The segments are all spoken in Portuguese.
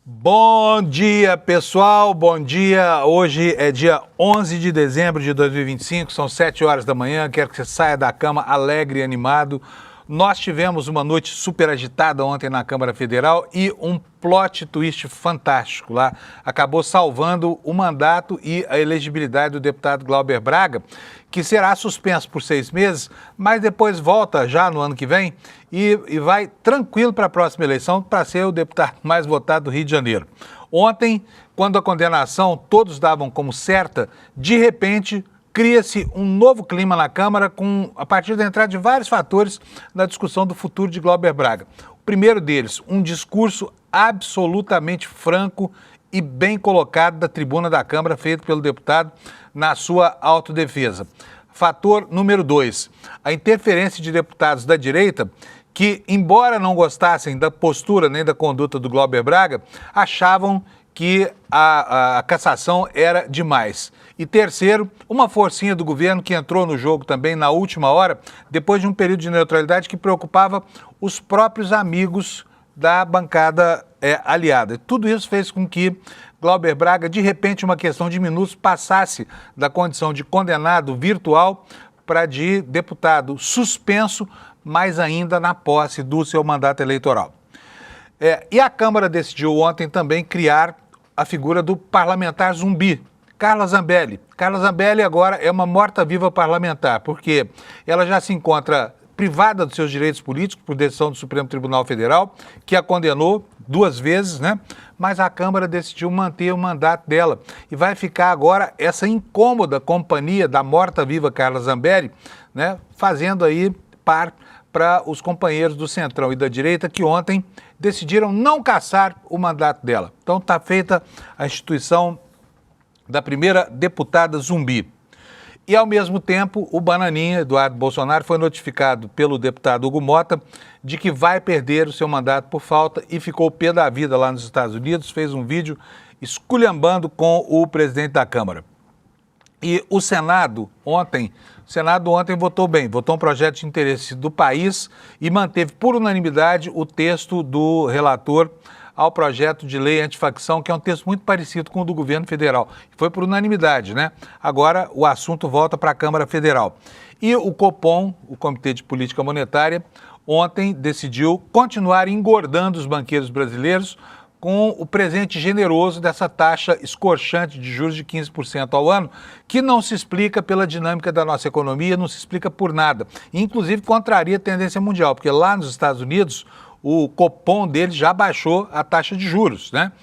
Bom dia, pessoal, bom dia. Hoje é dia 11 de dezembro de 2025, são 7 horas da manhã, quero que você saia da cama alegre e animado. Nós tivemos uma noite super agitada ontem na Câmara Federal e um plot twist fantástico lá. Acabou salvando o mandato e a elegibilidade do deputado Glauber Braga, que será suspenso por 6 meses, mas depois volta já no ano que vem e vai tranquilo para a próxima eleição para ser o deputado mais votado do Rio de Janeiro. Ontem, quando a condenação todos davam como certa, de repente cria-se um novo clima na Câmara a partir da entrada de vários fatores na discussão do futuro de Glauber Braga. O primeiro deles, um discurso absolutamente franco e bem colocado da tribuna da Câmara, feito pelo deputado na sua autodefesa. Fator número 2, a interferência de deputados da direita que, embora não gostassem da postura nem da conduta do Glauber Braga, achavam que a cassação era demais. E terceiro, uma forcinha do governo que entrou no jogo também na última hora, depois de um período de neutralidade que preocupava os próprios amigos da bancada aliada. Tudo isso fez com que Glauber Braga, de repente, uma questão de minutos, passasse da condição de condenado virtual para de deputado suspenso, mais ainda na posse do seu mandato eleitoral. E a Câmara decidiu ontem também criar a figura do parlamentar zumbi, Carla Zambelli. Carla Zambelli agora é uma morta-viva parlamentar, porque ela já se encontra privada dos seus direitos políticos por decisão do Supremo Tribunal Federal, que a condenou 2 vezes, né? Mas a Câmara decidiu manter o mandato dela e vai ficar agora essa incômoda companhia da morta-viva Carla Zambelli, né? Fazendo aí par para os companheiros do Centrão e da direita que ontem decidiram não cassar o mandato dela. Então está feita a instituição da primeira deputada zumbi. E, ao mesmo tempo, o bananinha, Eduardo Bolsonaro, foi notificado pelo deputado Hugo Mota de que vai perder o seu mandato por falta e ficou pé da vida lá nos Estados Unidos, fez um vídeo esculhambando com o presidente da Câmara. E o Senado ontem votou bem, votou um projeto de interesse do país e manteve por unanimidade o texto do relator ao projeto de lei antifacção, que é um texto muito parecido com o do governo federal. Foi por unanimidade, né? Agora o assunto volta para a Câmara Federal. E o Copom, o Comitê de Política Monetária, ontem decidiu continuar engordando os banqueiros brasileiros com o presente generoso dessa taxa escorchante de juros de 15% ao ano, que não se explica pela dinâmica da nossa economia, não se explica por nada. Inclusive contraria a tendência mundial, porque lá nos Estados Unidos o Copom dele já baixou a taxa de juros, né?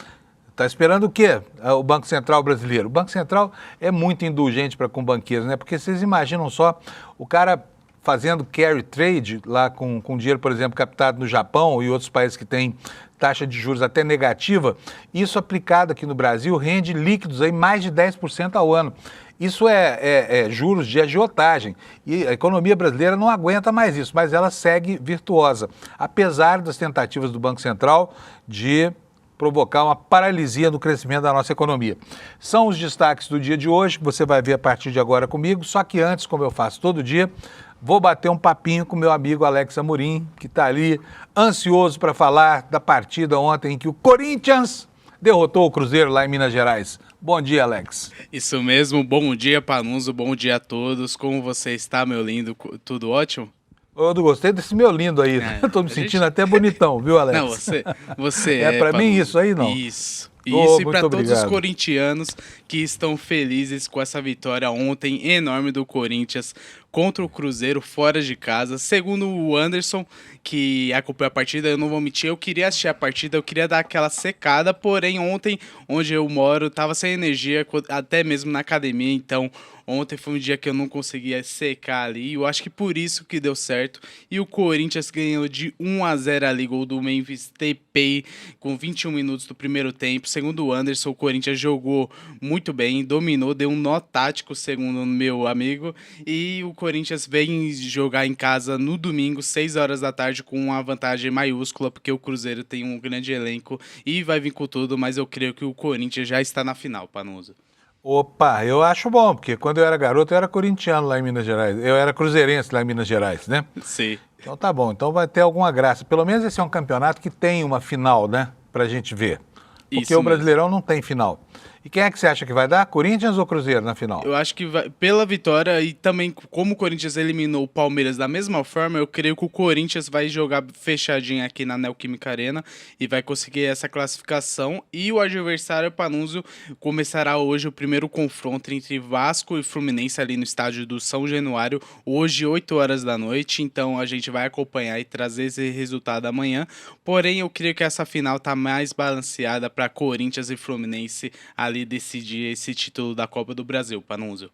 Está esperando o quê? O Banco Central brasileiro. O Banco Central é muito indulgente para com banqueiros, né? Porque vocês imaginam só o cara fazendo carry trade lá com dinheiro, por exemplo, captado no Japão e outros países que têm taxa de juros até negativa, isso aplicado aqui no Brasil rende líquidos aí mais de 10% ao ano. Isso é juros de agiotagem e a economia brasileira não aguenta mais isso, mas ela segue virtuosa, apesar das tentativas do Banco Central de provocar uma paralisia no crescimento da nossa economia. São os destaques do dia de hoje, que você vai ver a partir de agora comigo, só que antes, como eu faço todo dia, vou bater um papinho com meu amigo Alex Amorim, que está ali ansioso para falar da partida ontem em que o Corinthians derrotou o Cruzeiro lá em Minas Gerais. Bom dia, Alex. Isso mesmo, bom dia, Panuso, bom dia a todos. Como você está, meu lindo? Tudo ótimo? Eu não gostei desse meu lindo aí. Estou me sentindo até bonitão, viu, Alex? Não, você é para mim isso aí, não? Isso. Isso, e para todos os corintianos que estão felizes com essa vitória ontem enorme do Corinthians contra o Cruzeiro fora de casa. Segundo o Anderson, que acompanhou a partida, eu não vou mentir, eu queria assistir a partida, eu queria dar aquela secada, porém ontem, onde eu moro, estava sem energia, até mesmo na academia, então ontem foi um dia que eu não conseguia secar ali, eu acho que por isso que deu certo, e o Corinthians ganhou de 1-0 ali, gol do Memphis Depay, com 21 minutos do primeiro tempo. Segundo o Anderson, o Corinthians jogou muito bem, dominou, deu um nó tático, segundo o meu amigo, e o Corinthians vem jogar em casa no domingo, 6 horas da tarde, com uma vantagem maiúscula, porque o Cruzeiro tem um grande elenco e vai vir com tudo, mas eu creio que o Corinthians já está na final, Panuso. Opa, eu acho bom, porque quando eu era garoto eu era corintiano lá em Minas Gerais, eu era cruzeirense lá em Minas Gerais, né? Sim. Então tá bom, então vai ter alguma graça. Pelo menos esse é um campeonato que tem uma final, né, pra gente ver. Porque o Brasileirão não tem final. E quem é que você acha que vai dar? Corinthians ou Cruzeiro na final? Eu acho que pela vitória e também como o Corinthians eliminou o Palmeiras da mesma forma, eu creio que o Corinthians vai jogar fechadinho aqui na Neoquímica Arena e vai conseguir essa classificação. E o adversário Panunzio começará hoje o primeiro confronto entre Vasco e Fluminense ali no estádio do São Januário, hoje 8 horas da noite. Então a gente vai acompanhar e trazer esse resultado amanhã. Porém, eu creio que essa final tá mais balanceada para Corinthians e Fluminense ali decidir esse título da Copa do Brasil, Panunzio.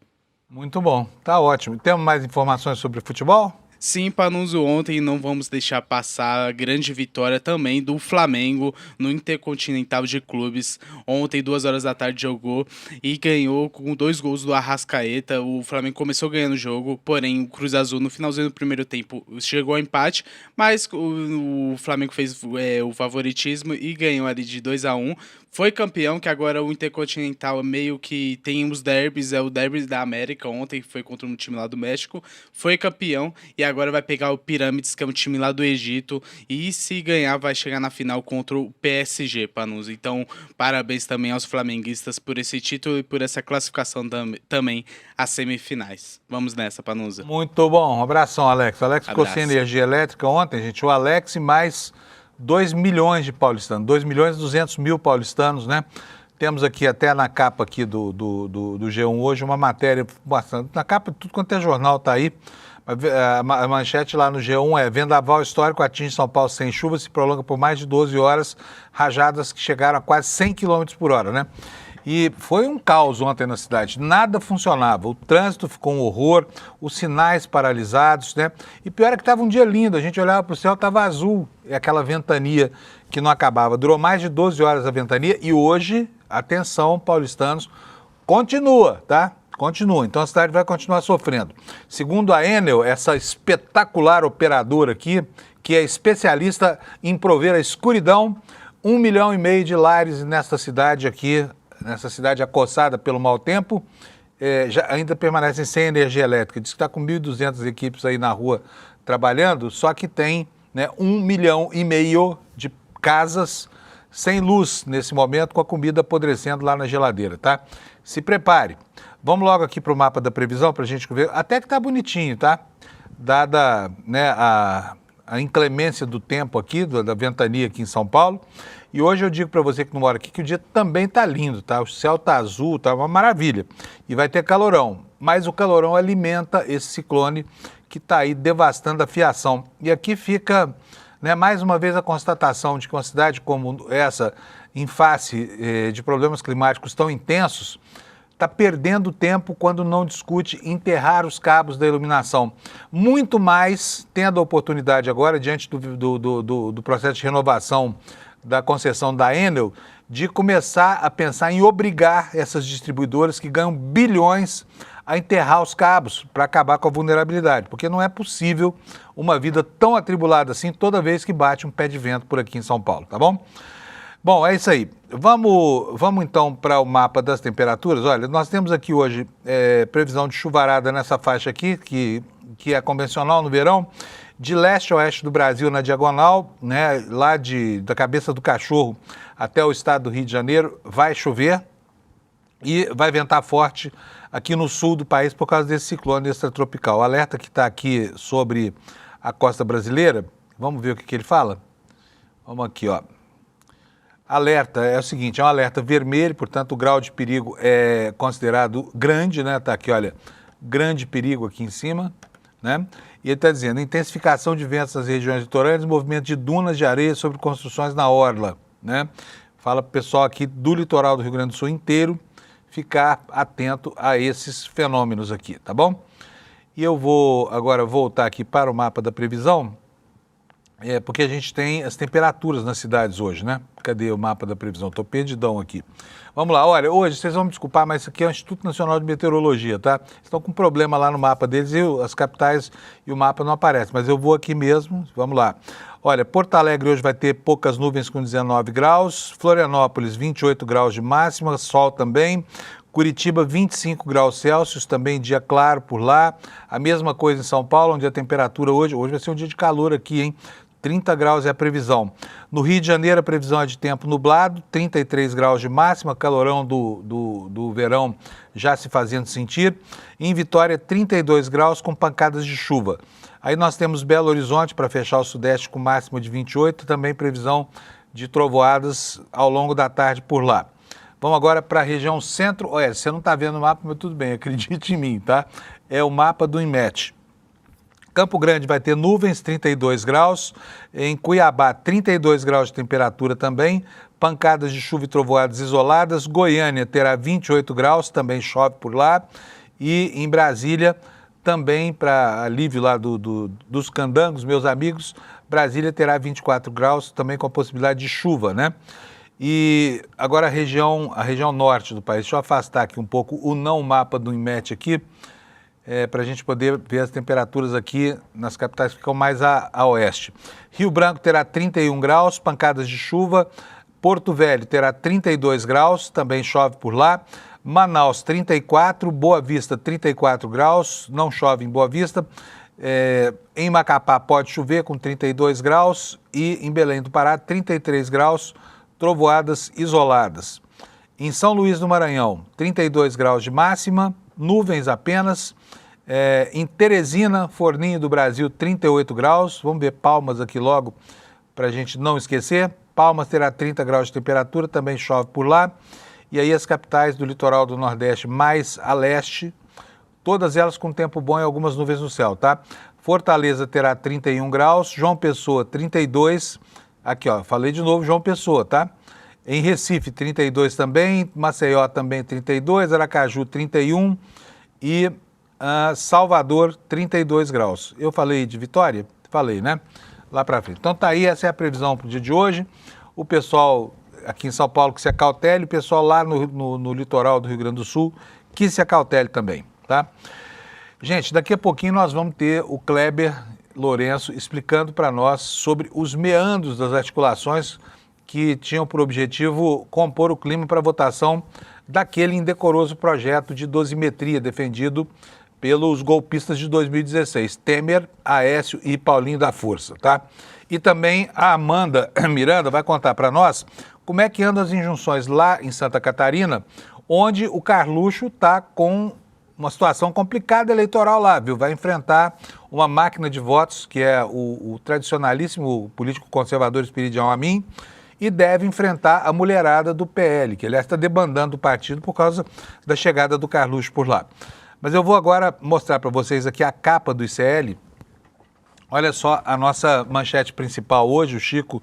Muito bom, tá ótimo. Temos mais informações sobre futebol? Sim, Panunzio, ontem não vamos deixar passar a grande vitória também do Flamengo no Intercontinental de Clubes. Ontem, 2 horas da tarde, jogou e ganhou com 2 gols do Arrascaeta. O Flamengo começou ganhando o jogo, porém o Cruz Azul no finalzinho do primeiro tempo chegou ao empate, mas o Flamengo fez o favoritismo e ganhou ali de 2-1. Foi campeão, que agora o Intercontinental meio que tem os derbys, é o derby da América, ontem foi contra um time lá do México, foi campeão e agora vai pegar o Pirâmides, que é um time lá do Egito, e se ganhar vai chegar na final contra o PSG, Panunzio. Então, parabéns também aos flamenguistas por esse título e por essa classificação também às semifinais. Vamos nessa, Panunzio. Muito bom, um abração, Alex. Alex ficou sem energia elétrica ontem, gente, o Alex e mais 2 milhões de paulistanos, 2 milhões e 200 mil paulistanos, né? Temos aqui até na capa aqui do G1 hoje uma matéria bastante, na capa tudo quanto é jornal tá aí, a manchete lá no G1 é: vendaval histórico atinge São Paulo sem chuva, se prolonga por mais de 12 horas, rajadas que chegaram a quase 100 km por hora, né? E foi um caos ontem na cidade, nada funcionava, o trânsito ficou um horror, os sinais paralisados, né? E pior é que estava um dia lindo, a gente olhava para o céu, estava azul, aquela ventania que não acabava. Durou mais de 12 horas a ventania e hoje, atenção, paulistanos, continua, tá? Continua, então a cidade vai continuar sofrendo. Segundo a Enel, essa espetacular operadora aqui, que é especialista em prover a escuridão, 1,5 milhão de lares nesta cidade aqui, nessa cidade acossada pelo mau tempo, ainda permanecem sem energia elétrica. Diz que está com 1.200 equipes aí na rua trabalhando, só que tem, né, 1,5 milhão de casas sem luz nesse momento, com a comida apodrecendo lá na geladeira, tá? Se prepare. Vamos logo aqui para o mapa da previsão para a gente ver. Até que tá bonitinho, tá? Dada, né, a inclemência do tempo aqui, da ventania aqui em São Paulo. E hoje eu digo para você que não mora aqui que o dia também tá lindo, tá? O céu tá azul, tá uma maravilha. E vai ter calorão, mas o calorão alimenta esse ciclone que tá aí devastando a fiação. E aqui fica, né, mais uma vez a constatação de que uma cidade como essa, em face de problemas climáticos tão intensos, está perdendo tempo quando não discute enterrar os cabos da iluminação. Muito mais tendo a oportunidade agora, diante do processo de renovação da concessão da Enel, de começar a pensar em obrigar essas distribuidoras que ganham bilhões a enterrar os cabos para acabar com a vulnerabilidade, porque não é possível uma vida tão atribulada assim toda vez que bate um pé de vento por aqui em São Paulo, tá bom? Bom, é isso aí. Vamos então para o mapa das temperaturas. Olha, nós temos aqui hoje previsão de chuvarada nessa faixa aqui, que é convencional no verão, de leste a oeste do Brasil na diagonal, né, lá da Cabeça do Cachorro até o estado do Rio de Janeiro, vai chover e vai ventar forte aqui no sul do país por causa desse ciclone extratropical. O alerta que está aqui sobre a costa brasileira, vamos ver o que ele fala? Vamos aqui, ó. Alerta é o seguinte, é um alerta vermelho, portanto o grau de perigo é considerado grande, né? Tá aqui, olha, grande perigo aqui em cima, né? E ele está dizendo, intensificação de ventos nas regiões litorâneas, movimento de dunas de areia sobre construções na orla, né? Fala para o pessoal aqui do litoral do Rio Grande do Sul inteiro ficar atento a esses fenômenos aqui, tá bom? E eu vou agora voltar aqui para o mapa da previsão, porque a gente tem as temperaturas nas cidades hoje, né? Cadê o mapa da previsão? Estou perdidão aqui. Vamos lá, olha, hoje, vocês vão me desculpar, mas isso aqui é o Instituto Nacional de Meteorologia, tá? Estão com problema lá no mapa deles e as capitais e o mapa não aparecem, mas eu vou aqui mesmo, vamos lá. Olha, Porto Alegre hoje vai ter poucas nuvens com 19 graus, Florianópolis 28 graus de máxima, sol também, Curitiba 25 graus Celsius, também dia claro por lá, a mesma coisa em São Paulo, onde a temperatura hoje vai ser um dia de calor aqui, hein? 30 graus é a previsão. No Rio de Janeiro, a previsão é de tempo nublado, 33 graus de máxima, calorão do verão já se fazendo sentir. Em Vitória, 32 graus com pancadas de chuva. Aí nós temos Belo Horizonte para fechar o sudeste com máxima de 28, também previsão de trovoadas ao longo da tarde por lá. Vamos agora para a região centro-oeste. Você não está vendo o mapa, mas tudo bem, acredite em mim, tá? É o mapa do INMET. Campo Grande vai ter nuvens, 32 graus. Em Cuiabá, 32 graus de temperatura também. Pancadas de chuva e trovoadas isoladas. Goiânia terá 28 graus, também chove por lá. E em Brasília, também para alívio lá dos candangos, meus amigos, Brasília terá 24 graus, também com a possibilidade de chuva, né? E agora a região norte do país. Deixa eu afastar aqui um pouco o não mapa do INMET aqui, para a gente poder ver as temperaturas aqui nas capitais que ficam mais a oeste. Rio Branco terá 31 graus, pancadas de chuva. Porto Velho terá 32 graus, também chove por lá. Manaus, 34, Boa Vista, 34 graus, não chove em Boa Vista. Em Macapá pode chover com 32 graus e em Belém do Pará, 33 graus, trovoadas isoladas. Em São Luís do Maranhão, 32 graus de máxima, nuvens apenas. Em Teresina, Forninho do Brasil, 38 graus. Vamos ver Palmas aqui logo, para a gente não esquecer. Palmas terá 30 graus de temperatura, também chove por lá. E aí as capitais do litoral do Nordeste mais a leste, todas elas com tempo bom e algumas nuvens no céu, tá? Fortaleza terá 31 graus, João Pessoa 32, aqui ó, falei de novo João Pessoa, tá? Em Recife 32 também, Maceió também 32, Aracaju 31 e Salvador 32 graus. Eu falei de Vitória? Falei, né? Lá pra frente. Então tá aí, essa é a previsão pro dia de hoje. O pessoal aqui em São Paulo que se acautele, o pessoal lá no litoral do Rio Grande do Sul que se acautele também, tá? Gente, daqui a pouquinho nós vamos ter o Kleber Lourenço explicando para nós sobre os meandros das articulações que tinham por objetivo compor o clima para a votação daquele indecoroso projeto de dosimetria defendido pelos golpistas de 2016, Temer, Aécio e Paulinho da Força, tá? E também a Amanda Miranda vai contar para nós como é que andam as injunções lá em Santa Catarina, onde o Carluxo está com uma situação complicada eleitoral lá, viu? Vai enfrentar uma máquina de votos, que é o tradicionalíssimo político conservador Espiridião Amin, e deve enfrentar a mulherada do PL, que aliás está debandando o partido por causa da chegada do Carluxo por lá. Mas eu vou agora mostrar para vocês aqui a capa do ICL. Olha só a nossa manchete principal hoje, o Chico,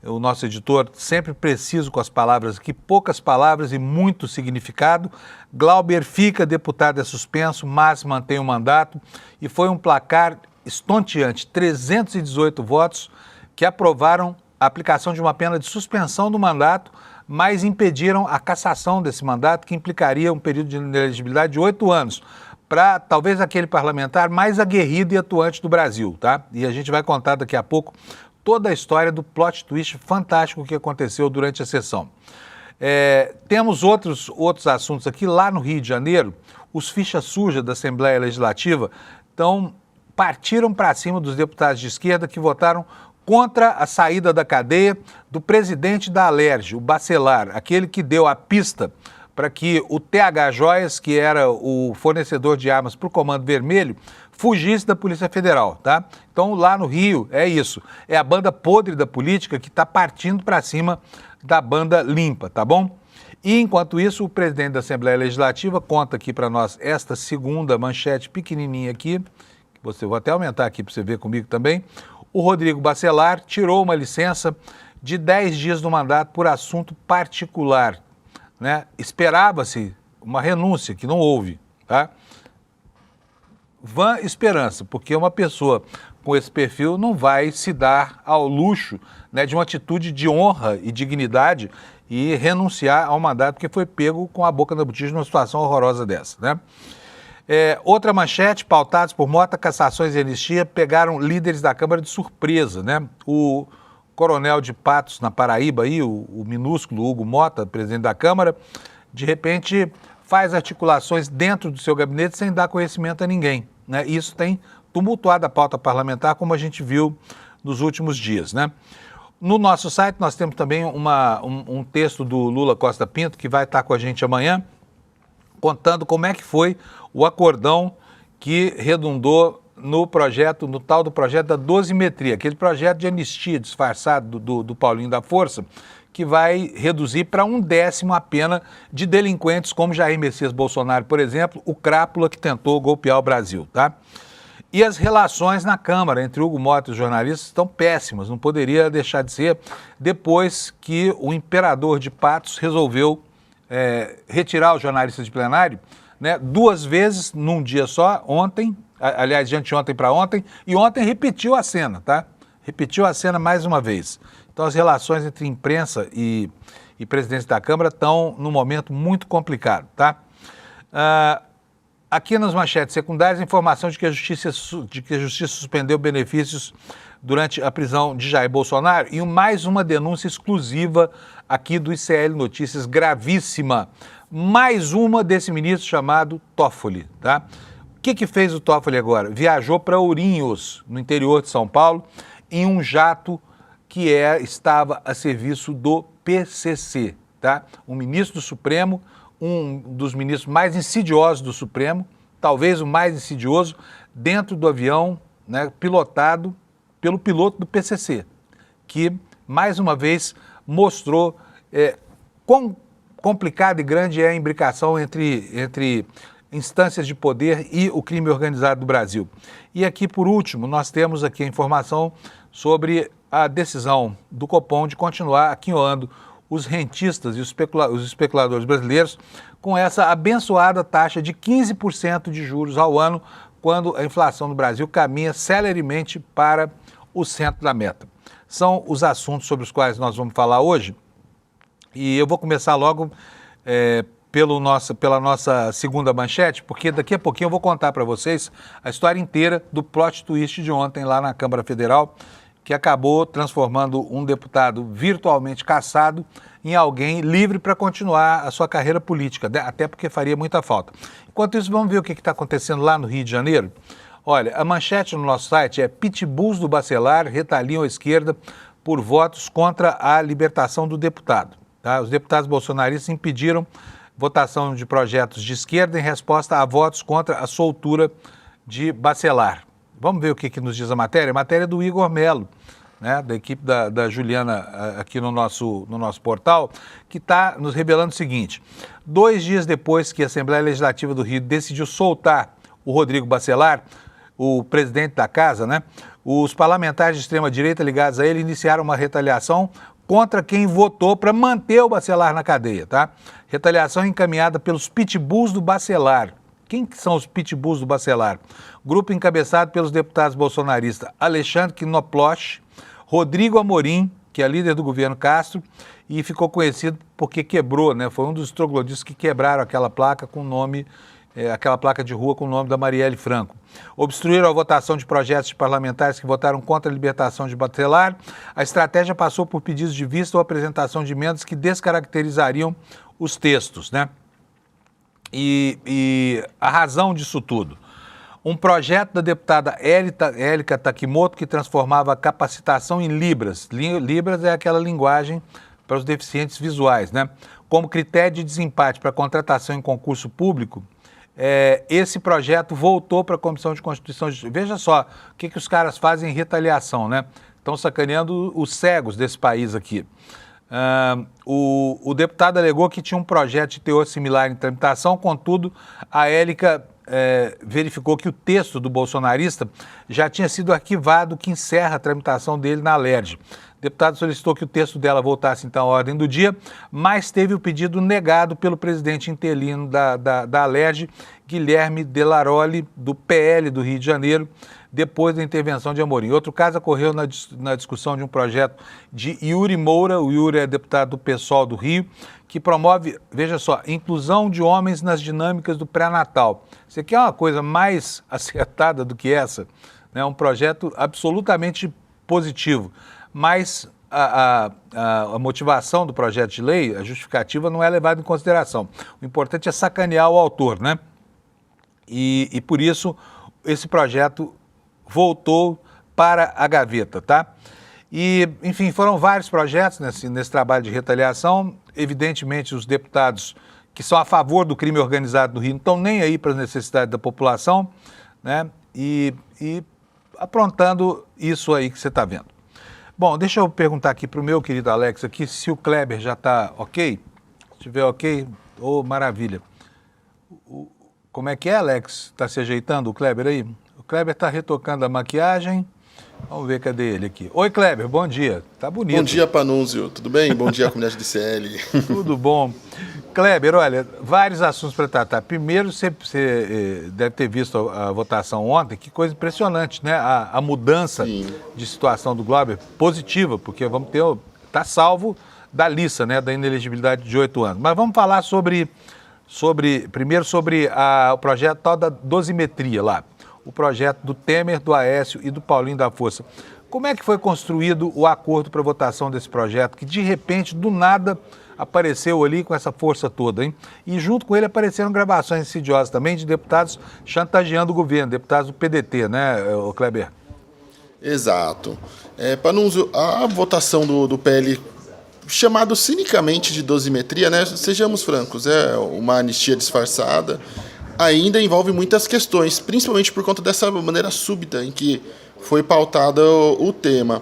o nosso editor, sempre preciso com as palavras aqui, poucas palavras e muito significado. Glauber fica, deputado é suspenso, mas mantém o mandato. E foi um placar estonteante, 318 votos que aprovaram a aplicação de uma pena de suspensão do mandato, mas impediram a cassação desse mandato, que implicaria um período de inelegibilidade de 8 anos, para talvez aquele parlamentar mais aguerrido e atuante do Brasil, tá? E a gente vai contar daqui a pouco toda a história do plot twist fantástico que aconteceu durante a sessão. Temos outros assuntos aqui. Lá no Rio de Janeiro, os fichas sujas da Assembleia Legislativa partiram para cima dos deputados de esquerda que votaram contra a saída da cadeia do presidente da Alerj, o Bacelar, aquele que deu a pista para que o TH Joias, que era o fornecedor de armas para o Comando Vermelho, fugisse da Polícia Federal, tá? Então, lá no Rio, é isso. É a banda podre da política que está partindo para cima da banda limpa, tá bom? E, enquanto isso, o presidente da Assembleia Legislativa conta aqui para nós esta segunda manchete pequenininha aqui, que vou até aumentar aqui para você ver comigo também. O Rodrigo Bacelar tirou uma licença de 10 dias do mandato por assunto particular, né? Esperava-se uma renúncia, que não houve, tá? Vã esperança, porque uma pessoa com esse perfil não vai se dar ao luxo, né, de uma atitude de honra e dignidade e renunciar ao mandato que foi pego com a boca na botija numa situação horrorosa dessa, né? Outra manchete, pautados por Mota, cassações e anistia, pegaram líderes da Câmara de surpresa, né? O coronel de Patos, na Paraíba, aí, o minúsculo Hugo Mota, presidente da Câmara, de repente faz articulações dentro do seu gabinete sem dar conhecimento a ninguém, né? Isso tem tumultuado a pauta parlamentar, como a gente viu nos últimos dias, né? No nosso site nós temos também um texto do Lula Costa Pinto, que vai estar com a gente amanhã, contando como é que foi o acordão que redundou no tal do projeto da dosimetria, aquele projeto de anistia disfarçado do Paulinho da Força, que vai reduzir para 1/10 a pena de delinquentes como Jair Messias Bolsonaro, por exemplo, o crápula que tentou golpear o Brasil, tá? E as relações na Câmara entre Hugo Mota e os jornalistas estão péssimas, não poderia deixar de ser, depois que o imperador de Patos resolveu retirar os jornalistas de plenário, né, 2 vezes num dia só, ontem, aliás, de anteontem para ontem, e ontem repetiu a cena, tá? Repetiu a cena mais uma vez. Então as relações entre imprensa e presidente da Câmara estão num momento muito complicado, tá? Aqui nas manchetes secundárias, informação de que a Justiça suspendeu benefícios durante a prisão de Jair Bolsonaro e mais uma denúncia exclusiva aqui do ICL Notícias, gravíssima. Mais uma desse ministro chamado Toffoli, tá? O que fez o Toffoli agora? Viajou para Ourinhos, no interior de São Paulo, em um jato que estava a serviço do PCC, tá? Um ministro do Supremo, um dos ministros mais insidiosos do Supremo, talvez o mais insidioso, dentro do avião, né, pilotado pelo piloto do PCC, que, mais uma vez, mostrou quão complicada e grande é a imbricação entre instâncias de poder e o crime organizado do Brasil. E aqui, por último, nós temos aqui a informação sobre a decisão do Copom de continuar aquinhoando os rentistas e os especuladores brasileiros com essa abençoada taxa de 15% de juros ao ano, quando a inflação no Brasil caminha celeremente para o centro da meta. São os assuntos sobre os quais nós vamos falar hoje, e eu vou começar logo pela nossa segunda manchete, porque daqui a pouquinho eu vou contar para vocês a história inteira do plot twist de ontem lá na Câmara Federal, que acabou transformando um deputado virtualmente cassado em alguém livre para continuar a sua carreira política, até porque faria muita falta. Enquanto isso, vamos ver o que está acontecendo lá no Rio de Janeiro. Olha, a manchete no nosso site é: pitbulls do Bacelar retaliam a esquerda por votos contra a libertação do deputado. Tá? Os deputados bolsonaristas impediram votação de projetos de esquerda em resposta a votos contra a soltura de Bacelar. Vamos ver o que nos diz a matéria? A matéria é do Igor Melo, né, da equipe da Juliana aqui no nosso portal, que está nos revelando o seguinte: 2 dias depois que a Assembleia Legislativa do Rio decidiu soltar o Rodrigo Bacelar, o presidente da casa, né, os parlamentares de extrema-direita ligados a ele iniciaram uma retaliação contra quem votou para manter o Bacelar na cadeia, tá? Retaliação encaminhada pelos pitbulls do Bacelar. Quem que são os pitbulls do Bacelar? Grupo encabeçado pelos deputados bolsonaristas Alexandre Knoploch, Rodrigo Amorim, que é líder do governo Castro, e ficou conhecido porque quebrou, né? Foi um dos trogloditas que quebraram aquela placa com o nome, aquela placa de rua com o nome da Marielle Franco. Obstruíram a votação de projetos de parlamentares que votaram contra a libertação de Bacelar. A estratégia passou por pedidos de vista ou apresentação de emendas que descaracterizariam os textos, né? E a razão disso tudo: um projeto da deputada Élica Takimoto que transformava a capacitação em Libras. Libras é aquela linguagem para os deficientes visuais, né? Como critério de desempate para contratação em concurso público. Esse projeto voltou para a Comissão de Constituição e Justiça. Veja só o que os caras fazem em retaliação, né? Estão sacaneando os cegos desse país aqui. O deputado alegou que tinha um projeto de teor similar em tramitação, contudo, a Élica verificou que o texto do bolsonarista já tinha sido arquivado, que encerra a tramitação dele na Alerj. O deputado solicitou que o texto dela voltasse então à ordem do dia, mas teve o pedido negado pelo presidente interino da Alerj, Guilherme Delaroli, do PL do Rio de Janeiro, depois da intervenção de Amorim. Outro caso ocorreu na discussão de um projeto de Yuri Moura. O Yuri é deputado do PSOL do Rio, que promove, veja só, inclusão de homens nas dinâmicas do pré-natal. Isso aqui é uma coisa mais acertada do que essa, né? Um projeto absolutamente positivo, mas a motivação do projeto de lei, a justificativa, não é levada em consideração. O importante é sacanear o autor, né? E por isso esse projeto voltou para a gaveta, tá? E, enfim, foram vários projetos nesse trabalho de retaliação. Evidentemente, os deputados que são a favor do crime organizado no Rio não estão nem aí para as necessidades da população, né? E aprontando isso aí que você está vendo. Bom, deixa eu perguntar aqui para o meu querido Alex aqui se o Kleber já está ok. Se estiver ok, maravilha. Como é que é, Alex? Está se ajeitando o Kleber aí? O Kleber está retocando a maquiagem. Vamos ver, cadê ele aqui? Oi, Kleber, bom dia. Tá bonito. Bom dia, Panunzio. Tudo bem? Bom dia, comunidade de CL. Tudo bom. Kleber, olha, vários assuntos para tratar. Primeiro, você deve ter visto a votação ontem, que coisa impressionante, né? A mudança de situação do Glauber positiva, porque vamos ter, está salvo da lista, né? Da inelegibilidade de 8 anos. Mas vamos falar primeiro sobre o projeto tal da dosimetria lá. O projeto do Temer, do Aécio e do Paulinho da Força. Como é que foi construído o acordo para votação desse projeto, que de repente, do nada, apareceu ali com essa força toda, hein? E junto com ele apareceram gravações insidiosas também de deputados chantageando o governo, deputados do PDT, né, Kleber? Exato. Panunzio, a votação do PL, chamado cinicamente de dosimetria, né? Sejamos francos, é uma anistia disfarçada, ainda envolve muitas questões, principalmente por conta dessa maneira súbita em que foi pautado o tema.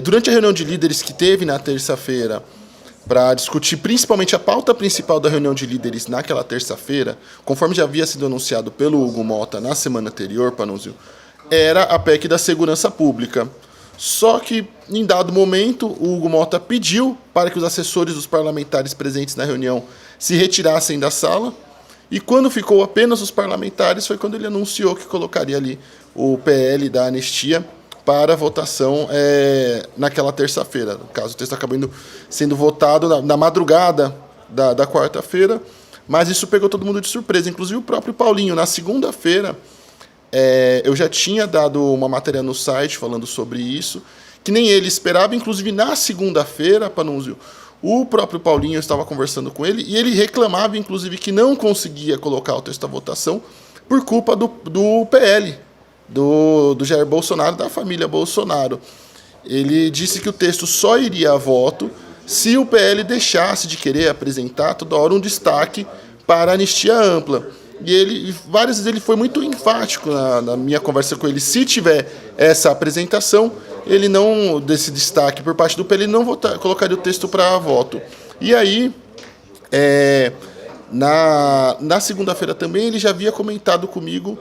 Durante a reunião de líderes que teve na terça-feira, para discutir principalmente a pauta principal da reunião de líderes naquela terça-feira, conforme já havia sido anunciado pelo Hugo Mota na semana anterior, Panunzio, era a PEC da segurança pública. Só que, em dado momento, o Hugo Mota pediu para que os assessores dos parlamentares presentes na reunião se retirassem da sala. E quando ficou apenas os parlamentares, foi quando ele anunciou que colocaria ali o PL da anistia para votação naquela terça-feira. No caso, o texto acabou sendo votado na madrugada da quarta-feira, mas isso pegou todo mundo de surpresa, inclusive o próprio Paulinho. Na segunda-feira, eu já tinha dado uma matéria no site falando sobre isso, que nem ele esperava, inclusive na segunda-feira, Panunzio, o próprio Paulinho, eu estava conversando com ele, e ele reclamava, inclusive, que não conseguia colocar o texto à votação por culpa do PL, do Jair Bolsonaro, da família Bolsonaro. Ele disse que o texto só iria a voto se o PL deixasse de querer apresentar toda hora um destaque para a anistia ampla. E várias vezes ele foi muito enfático na minha conversa com ele. Se tiver essa apresentação, ele não, desse destaque por parte do PL, ele não colocaria o texto para voto. E aí, na segunda-feira também, ele já havia comentado comigo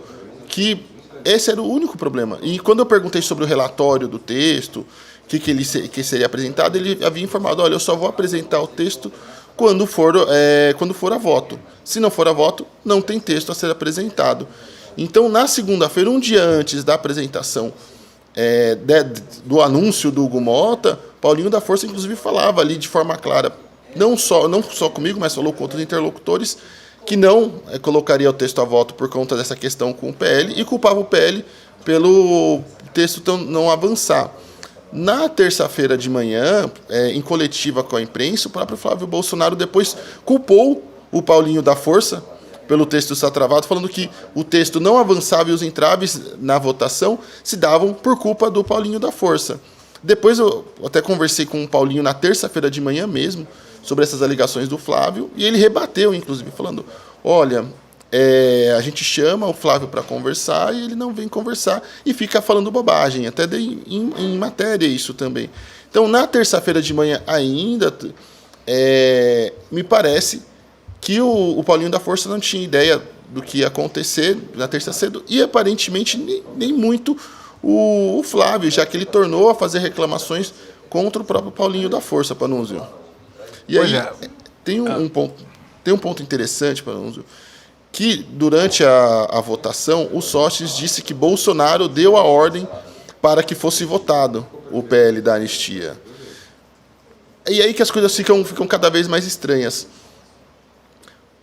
que esse era o único problema. E quando eu perguntei sobre o relatório do texto, que seria apresentado, ele havia informado, olha, eu só vou apresentar o texto quando for a voto. Se não for a voto, não tem texto a ser apresentado. Então, na segunda-feira, um dia antes da apresentação do anúncio do Hugo Mota, Paulinho da Força, inclusive, falava ali de forma clara, não só comigo, mas falou com outros interlocutores, que não colocaria o texto a voto por conta dessa questão com o PL e culpava o PL pelo texto não avançar. Na terça-feira de manhã, em coletiva com a imprensa, o próprio Flávio Bolsonaro depois culpou o Paulinho da Força pelo texto estar travado, falando que o texto não avançava e os entraves na votação se davam por culpa do Paulinho da Força. Depois eu até conversei com o Paulinho na terça-feira de manhã mesmo, sobre essas alegações do Flávio, e ele rebateu, inclusive, falando, olha, a gente chama o Flávio para conversar e ele não vem conversar e fica falando bobagem. Até dei em matéria isso também. Então, na terça-feira de manhã ainda, me parece que o Paulinho da Força não tinha ideia do que ia acontecer na terça cedo e, aparentemente, nem muito o Flávio, já que ele tornou a fazer reclamações contra o próprio Paulinho da Força, Panunzio. E aí, tem um ponto interessante, Panunzio, que durante a votação, o Sócrates disse que Bolsonaro deu a ordem para que fosse votado o PL da anistia. E aí que as coisas ficam cada vez mais estranhas.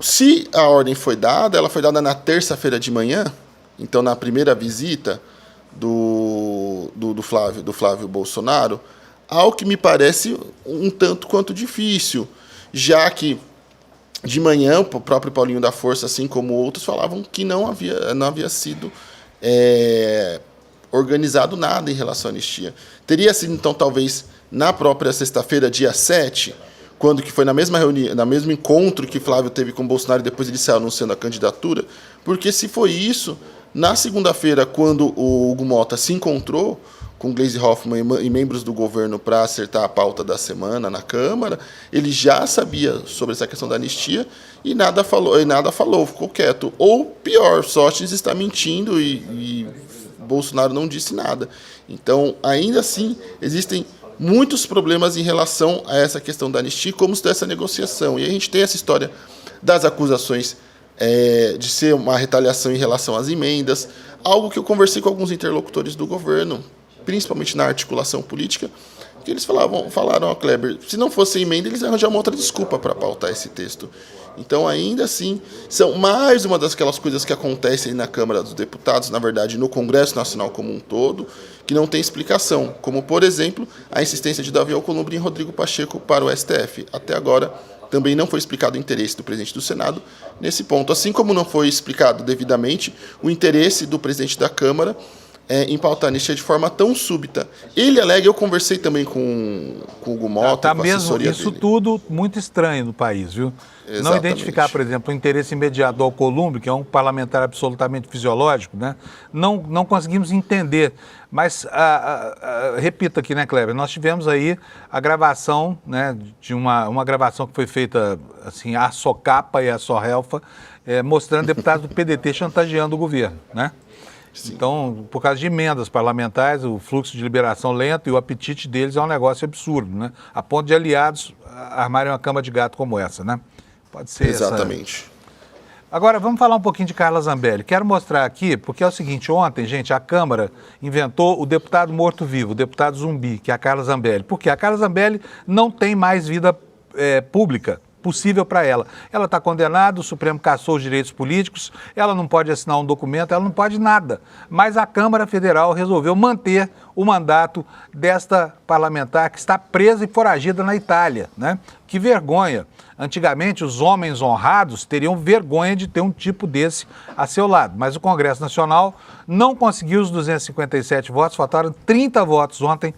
Se a ordem foi dada, ela foi dada na terça-feira de manhã, então na primeira visita do Flávio Bolsonaro, ao que me parece um tanto quanto difícil, já que de manhã o próprio Paulinho da Força, assim como outros, falavam que não havia sido organizado nada em relação à anistia. Teria sido, então, talvez, na própria sexta-feira, dia 7, quando que foi na mesma reunião, no mesmo encontro que Flávio teve com Bolsonaro e depois ele saiu anunciando a candidatura, porque se foi isso, na segunda-feira, quando o Hugo Mota se encontrou com Gleisi Hoffmann e membros do governo para acertar a pauta da semana na Câmara, ele já sabia sobre essa questão da anistia e nada falou, ficou quieto. Ou pior, Sóstenes está mentindo e Bolsonaro não disse nada. Então, ainda assim, existem muitos problemas em relação a essa questão da anistia, como se dessa negociação. E a gente tem essa história das acusações de ser uma retaliação em relação às emendas, algo que eu conversei com alguns interlocutores do governo, principalmente na articulação política, que eles falaram ao Kleber, se não fosse emenda, eles arranjaram uma outra desculpa para pautar esse texto. Então, ainda assim, são mais uma daquelas coisas que acontecem na Câmara dos Deputados, na verdade, no Congresso Nacional como um todo, que não tem explicação, como, por exemplo, a insistência de Davi Alcolumbre em Rodrigo Pacheco para o STF. Até agora, também não foi explicado o interesse do presidente do Senado nesse ponto, assim como não foi explicado devidamente o interesse do presidente da Câmara em pautar a anistia de forma tão súbita. Ele alega, eu conversei também com o Hugo Mota, com a assessoria isso dele. Tudo muito estranho no país, viu? Exatamente. Não identificar, por exemplo, o interesse imediato do Alcolumbre, que é um parlamentar absolutamente fisiológico, né? Não conseguimos entender. Mas, repito aqui, né, Kleber, nós tivemos aí a gravação, né, de uma gravação que foi feita, assim, à socapa e à sorrelfa, mostrando deputados do PDT chantageando o governo, né? Sim. Então, por causa de emendas parlamentares, o fluxo de liberação lento e o apetite deles é um negócio absurdo, né? A ponto de aliados armarem uma cama de gato como essa, né? Pode ser. Exatamente. Agora, vamos falar um pouquinho de Carla Zambelli. Quero mostrar aqui, porque é o seguinte, ontem, gente, a Câmara inventou o deputado morto-vivo, o deputado zumbi, que é a Carla Zambelli. Por quê? A Carla Zambelli não tem mais vida pública possível para ela. Ela está condenada, o Supremo cassou os direitos políticos, ela não pode assinar um documento, ela não pode nada. Mas a Câmara Federal resolveu manter o mandato desta parlamentar que está presa e foragida na Itália, né? Que vergonha. Antigamente, os homens honrados teriam vergonha de ter um tipo desse a seu lado, mas o Congresso Nacional não conseguiu os 257 votos, faltaram 30 votos ontem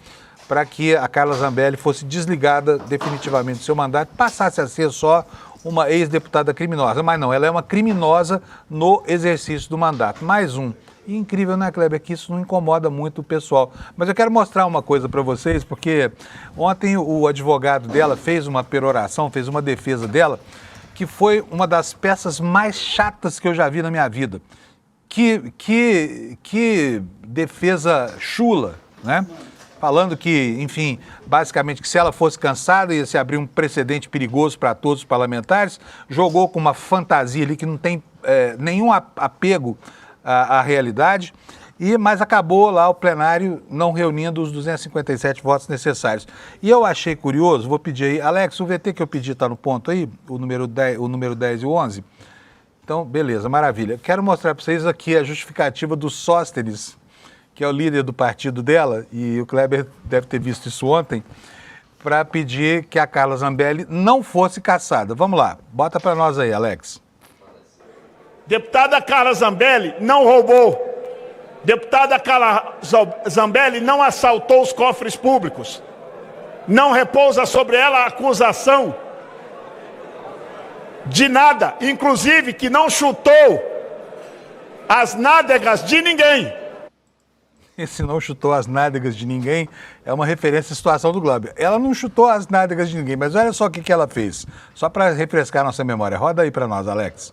para que a Carla Zambelli fosse desligada definitivamente do seu mandato, passasse a ser só uma ex-deputada criminosa. Mas não, ela é uma criminosa no exercício do mandato. Mais um. E incrível, né, Kleber, que isso não incomoda muito o pessoal. Mas eu quero mostrar uma coisa para vocês, porque ontem o advogado dela fez uma peroração, fez uma defesa dela, que foi uma das peças mais chatas que eu já vi na minha vida. Que defesa chula, né? Falando que, enfim, basicamente que se ela fosse cansada ia se abrir um precedente perigoso para todos os parlamentares, jogou com uma fantasia ali que não tem nenhum apego à realidade, mas acabou lá o plenário não reunindo os 257 votos necessários. E eu achei curioso, vou pedir aí, Alex, o VT que eu pedi está no ponto aí, o número 10 e o 11? Então, beleza, maravilha. Quero mostrar para vocês aqui a justificativa do Sóstenes, que é o líder do partido dela, e o Kleber deve ter visto isso ontem, para pedir que a Carla Zambelli não fosse cassada. Vamos lá, bota para nós aí, Alex. Deputada Carla Zambelli não roubou. Deputada Carla Zambelli não assaltou os cofres públicos. Não repousa sobre ela a acusação de nada, inclusive que não chutou as nádegas de ninguém. Esse não chutou as nádegas de ninguém é uma referência à situação do Globo. Ela não chutou as nádegas de ninguém, mas olha só o que ela fez. Só para refrescar nossa memória. Roda aí para nós, Alex.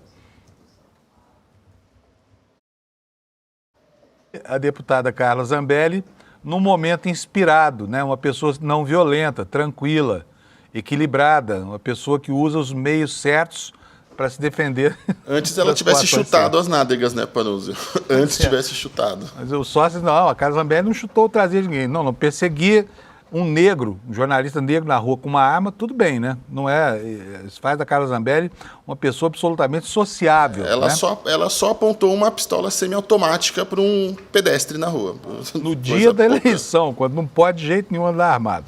A deputada Carla Zambelli, num momento inspirado, né? Uma pessoa não violenta, tranquila, equilibrada, uma pessoa que usa os meios certos para se defender. Antes ela tivesse chutado as nádegas, né, Panuzzi? Antes tivesse chutado. Mas o sócio, não, a Carla Zambelli não chutou o traseiro de ninguém. Não perseguir um negro, um jornalista negro na rua com uma arma, tudo bem, né? Não é, isso faz da Carla Zambelli uma pessoa absolutamente sociável. Ela, né? ela só apontou uma pistola semiautomática para um pedestre na rua. No dia da eleição, quando não pode de jeito nenhum andar armado.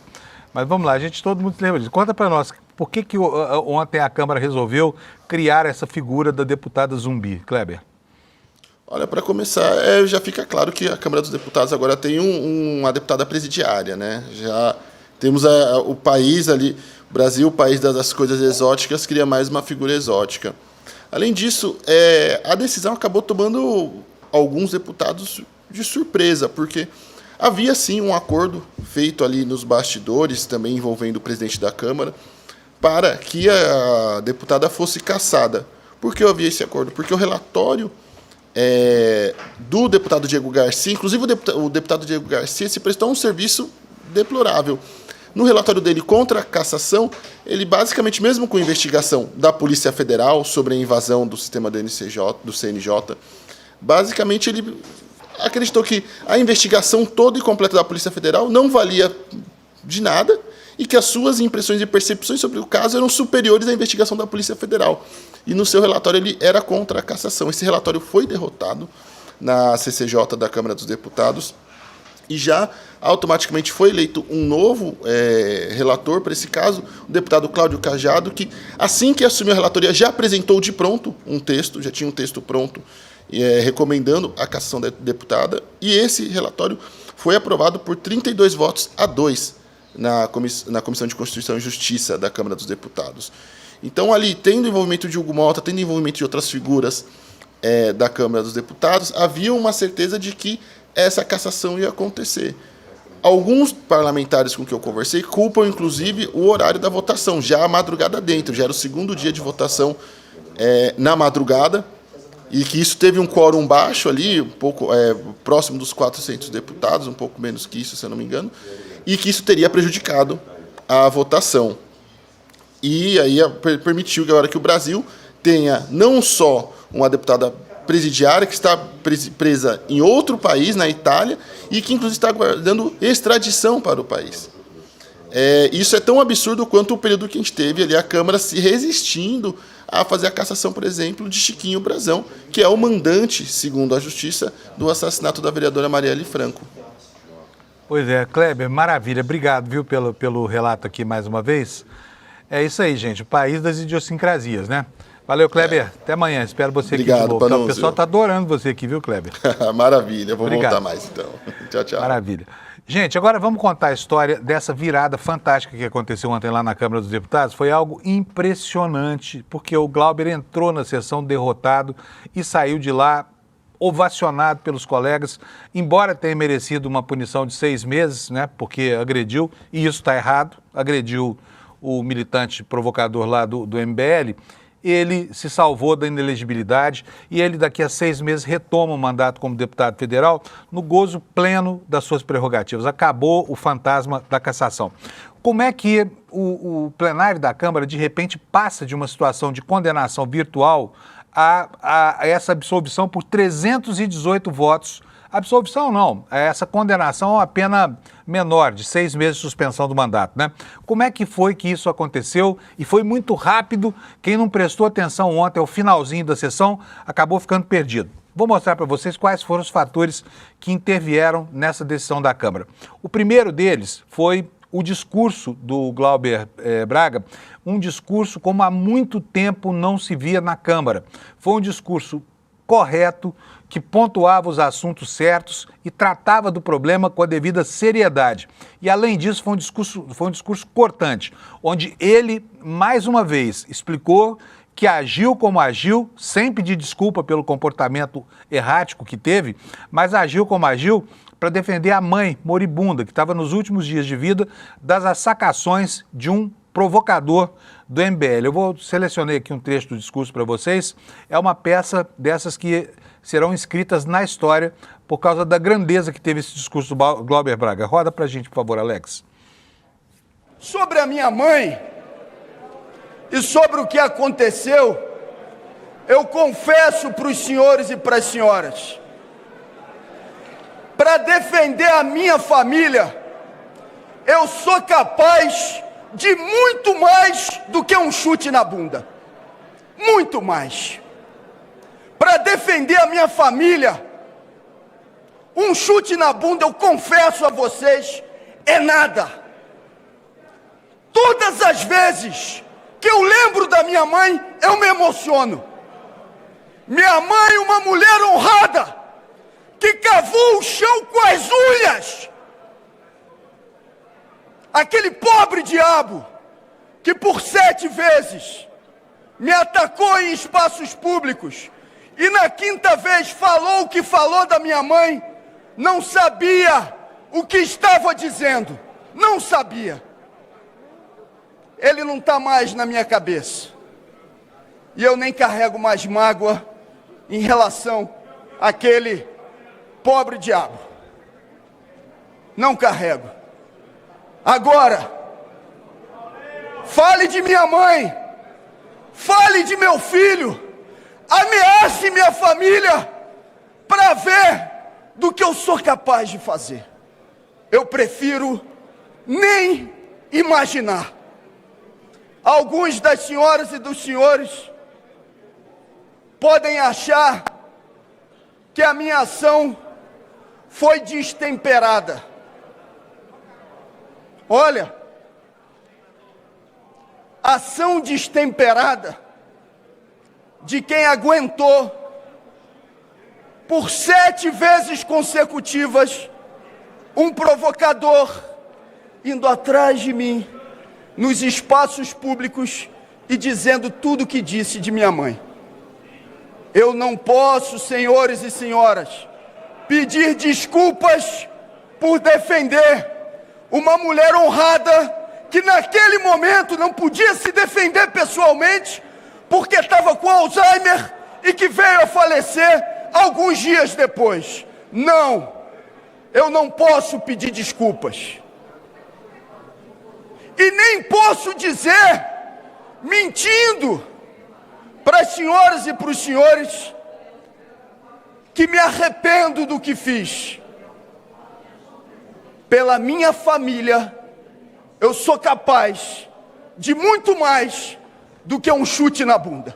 Mas vamos lá, todo mundo se lembra disso. Conta para nós, por que ontem a Câmara resolveu criar essa figura da deputada zumbi, Kleber? Olha, para começar, já fica claro que a Câmara dos Deputados agora tem uma deputada presidiária, né? Já temos o país ali, o Brasil, o país das coisas exóticas, cria mais uma figura exótica. Além disso, a decisão acabou tomando alguns deputados de surpresa, porque havia, sim, um acordo feito ali nos bastidores, também envolvendo o presidente da Câmara, para que a deputada fosse cassada. Por que havia esse acordo? Porque o relatório do deputado Diego Garcia, inclusive o deputado Diego Garcia se prestou a um serviço deplorável. No relatório dele contra a cassação, ele basicamente, mesmo com investigação da Polícia Federal sobre a invasão do sistema do CNJ, basicamente ele acreditou que a investigação toda e completa da Polícia Federal não valia de nada e que as suas impressões e percepções sobre o caso eram superiores à investigação da Polícia Federal. E no seu relatório ele era contra a cassação. Esse relatório foi derrotado na CCJ da Câmara dos Deputados e já automaticamente foi eleito um novo relator para esse caso, o deputado Cláudio Cajado, que assim que assumiu a relatoria já apresentou de pronto um texto, já tinha um texto pronto, recomendando a cassação da deputada, e esse relatório foi aprovado por 32 votos a 2 na Comissão de Constituição e Justiça da Câmara dos Deputados. Então, ali, tendo envolvimento de Hugo Malta, tendo envolvimento de outras figuras da Câmara dos Deputados, havia uma certeza de que essa cassação ia acontecer. Alguns parlamentares com que eu conversei culpam, inclusive, o horário da votação, já a madrugada dentro, já era o segundo dia de votação na madrugada, e que isso teve um quórum baixo ali, um pouco próximo dos 400 deputados, um pouco menos que isso, se eu não me engano, e que isso teria prejudicado a votação. E aí permitiu agora que o Brasil tenha não só uma deputada presidiária que está presa em outro país, na Itália, e que inclusive está aguardando extradição para o país. Isso é tão absurdo quanto o período que a gente teve ali a Câmara se resistindo a fazer a cassação, por exemplo, de Chiquinho Brazão, que é o mandante, segundo a Justiça, do assassinato da vereadora Marielle Franco. Pois é, Kleber, maravilha. Obrigado, viu, pelo relato aqui mais uma vez. É isso aí, gente, o país das idiosincrasias, né? Valeu, Kleber. Até amanhã. Espero você aqui de novo. Panunzio. O pessoal está adorando você aqui, viu, Kleber? Maravilha. Vou Obrigado. voltar mais, então. Tchau, tchau. Maravilha. Gente, agora vamos contar a história dessa virada fantástica que aconteceu ontem lá na Câmara dos Deputados. Foi algo impressionante, porque o Glauber entrou na sessão derrotado e saiu de lá ovacionado pelos colegas, embora tenha merecido uma punição de 6 meses, né, porque agrediu, e isso está errado, agrediu o militante provocador lá do MBL, ele se salvou da inelegibilidade e ele daqui a 6 meses retoma o mandato como deputado federal no gozo pleno das suas prerrogativas. Acabou o fantasma da cassação. Como é que o plenário da Câmara, de repente, passa de uma situação de condenação virtual a essa absolvição por 318 votos? Absolvição não, essa condenação é uma pena menor, de 6 meses de suspensão do mandato, né? Como é que foi que isso aconteceu? E foi muito rápido, quem não prestou atenção ontem ao finalzinho da sessão acabou ficando perdido. Vou mostrar para vocês quais foram os fatores que intervieram nessa decisão da Câmara. O primeiro deles foi o discurso do Glauber Braga, um discurso como há muito tempo não se via na Câmara. Foi um discurso correto, que pontuava os assuntos certos e tratava do problema com a devida seriedade. E, além disso, foi um discurso cortante, onde ele, mais uma vez, explicou que agiu como agiu, sem pedir desculpa pelo comportamento errático que teve, mas agiu como agiu para defender a mãe moribunda, que estava nos últimos dias de vida, das assacações de um provocador do MBL. Eu selecionei aqui um trecho do discurso para vocês. É uma peça dessas que serão inscritas na história por causa da grandeza que teve esse discurso do Glauber Braga. Roda para a gente, por favor, Alex. Sobre a minha mãe e sobre o que aconteceu, eu confesso para os senhores e para as senhoras, para defender a minha família, eu sou capaz de muito mais do que um chute na bunda. Muito mais. Para defender a minha família, um chute na bunda, eu confesso a vocês, é nada. Todas as vezes que eu lembro da minha mãe, eu me emociono. Minha mãe, uma mulher honrada, que cavou o chão com as unhas. Aquele pobre diabo que por 7 vezes me atacou em espaços públicos e na 5ª vez falou o que falou da minha mãe, não sabia o que estava dizendo. Não sabia. Ele não está mais na minha cabeça. E eu nem carrego mais mágoa em relação àquele pobre diabo. Não carrego. Agora, fale de minha mãe, fale de meu filho, ameace minha família para ver do que eu sou capaz de fazer. Eu prefiro nem imaginar. Alguns das senhoras e dos senhores podem achar que a minha ação foi destemperada. Olha, ação destemperada de quem aguentou por 7 vezes consecutivas um provocador indo atrás de mim nos espaços públicos e dizendo tudo o que disse de minha mãe. Eu não posso, senhores e senhoras, pedir desculpas por defender uma mulher honrada que naquele momento não podia se defender pessoalmente porque estava com Alzheimer e que veio a falecer alguns dias depois. Não, eu não posso pedir desculpas. E nem posso dizer, mentindo, para as senhoras e para os senhores, que me arrependo do que fiz. Pela minha família, eu sou capaz de muito mais do que um chute na bunda.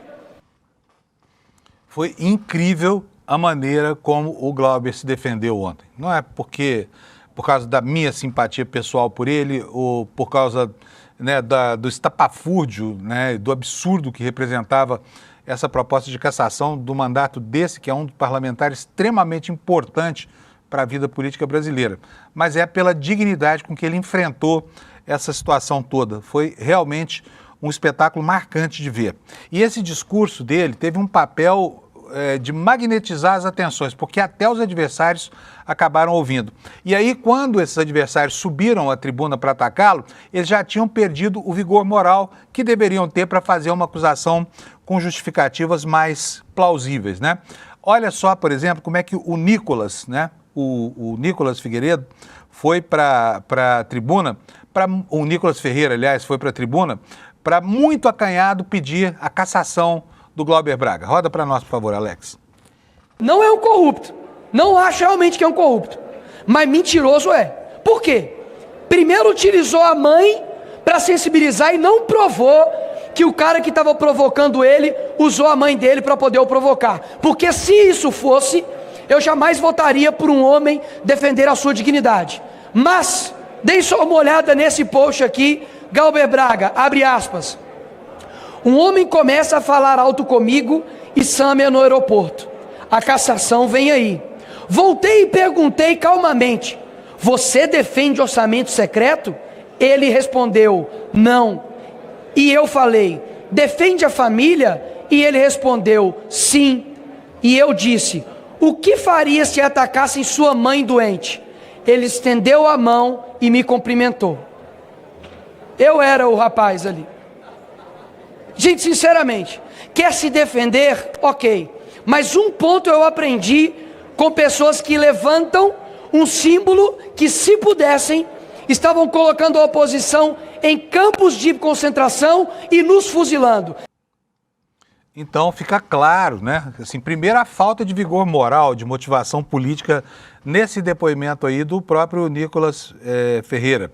Foi incrível a maneira como o Glauber se defendeu ontem. Não é por causa da minha simpatia pessoal por ele, ou por causa, né, do estapafúrdio, né, do absurdo que representava essa proposta de cassação do mandato desse, que é um parlamentar extremamente importante para a vida política brasileira. Mas é pela dignidade com que ele enfrentou essa situação toda. Foi realmente um espetáculo marcante de ver. E esse discurso dele teve um papel de magnetizar as atenções, porque até os adversários acabaram ouvindo. E aí, quando esses adversários subiram à tribuna para atacá-lo, eles já tinham perdido o vigor moral que deveriam ter para fazer uma acusação com justificativas mais plausíveis, né? Olha só, por exemplo, como é que o Nicolas, né? O Nicolas Figueiredo foi para a tribuna, o Nicolas Ferreira, aliás, foi para a tribuna, para muito acanhado pedir a cassação do Glauber Braga. Roda para nós, por favor, Alex. Não é um corrupto. Não acho realmente que é um corrupto. Mas mentiroso é. Por quê? Primeiro utilizou a mãe para sensibilizar e não provou que o cara que estava provocando ele usou a mãe dele para poder o provocar. Porque se isso fosse, eu jamais votaria por um homem defender a sua dignidade. Mas, deem só uma olhada nesse post aqui, Glauber Braga, abre aspas. Um homem começa a falar alto comigo e Sâmia no aeroporto. A cassação vem aí. Voltei e perguntei calmamente, você defende orçamento secreto? Ele respondeu, não. E eu falei, defende a família? E ele respondeu, sim. E eu disse, o que faria se atacassem sua mãe doente? Ele estendeu a mão e me cumprimentou. Eu era o rapaz ali. Gente, sinceramente, quer se defender? Ok. Mas um ponto eu aprendi com pessoas que levantam um símbolo que, se pudessem, estavam colocando a oposição em campos de concentração e nos fuzilando. Então fica claro, né? Assim, primeiro, a falta de vigor moral, de motivação política nesse depoimento aí do próprio Nicolas Ferreira.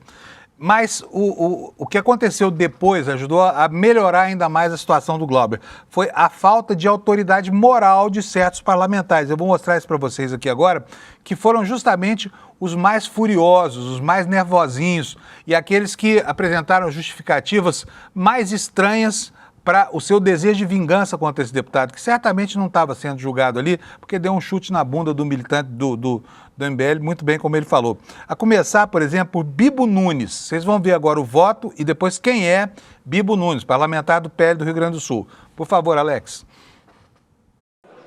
Mas o que aconteceu depois ajudou a melhorar ainda mais a situação do Glauber. Foi a falta de autoridade moral de certos parlamentares. Eu vou mostrar isso para vocês aqui agora, que foram justamente os mais furiosos, os mais nervosinhos e aqueles que apresentaram justificativas mais estranhas para o seu desejo de vingança contra esse deputado, que certamente não estava sendo julgado ali, porque deu um chute na bunda do militante do MBL, muito bem como ele falou. A começar, por exemplo, por Bibo Nunes. Vocês vão ver agora o voto e depois quem é Bibo Nunes, parlamentar do PL do Rio Grande do Sul. Por favor, Alex.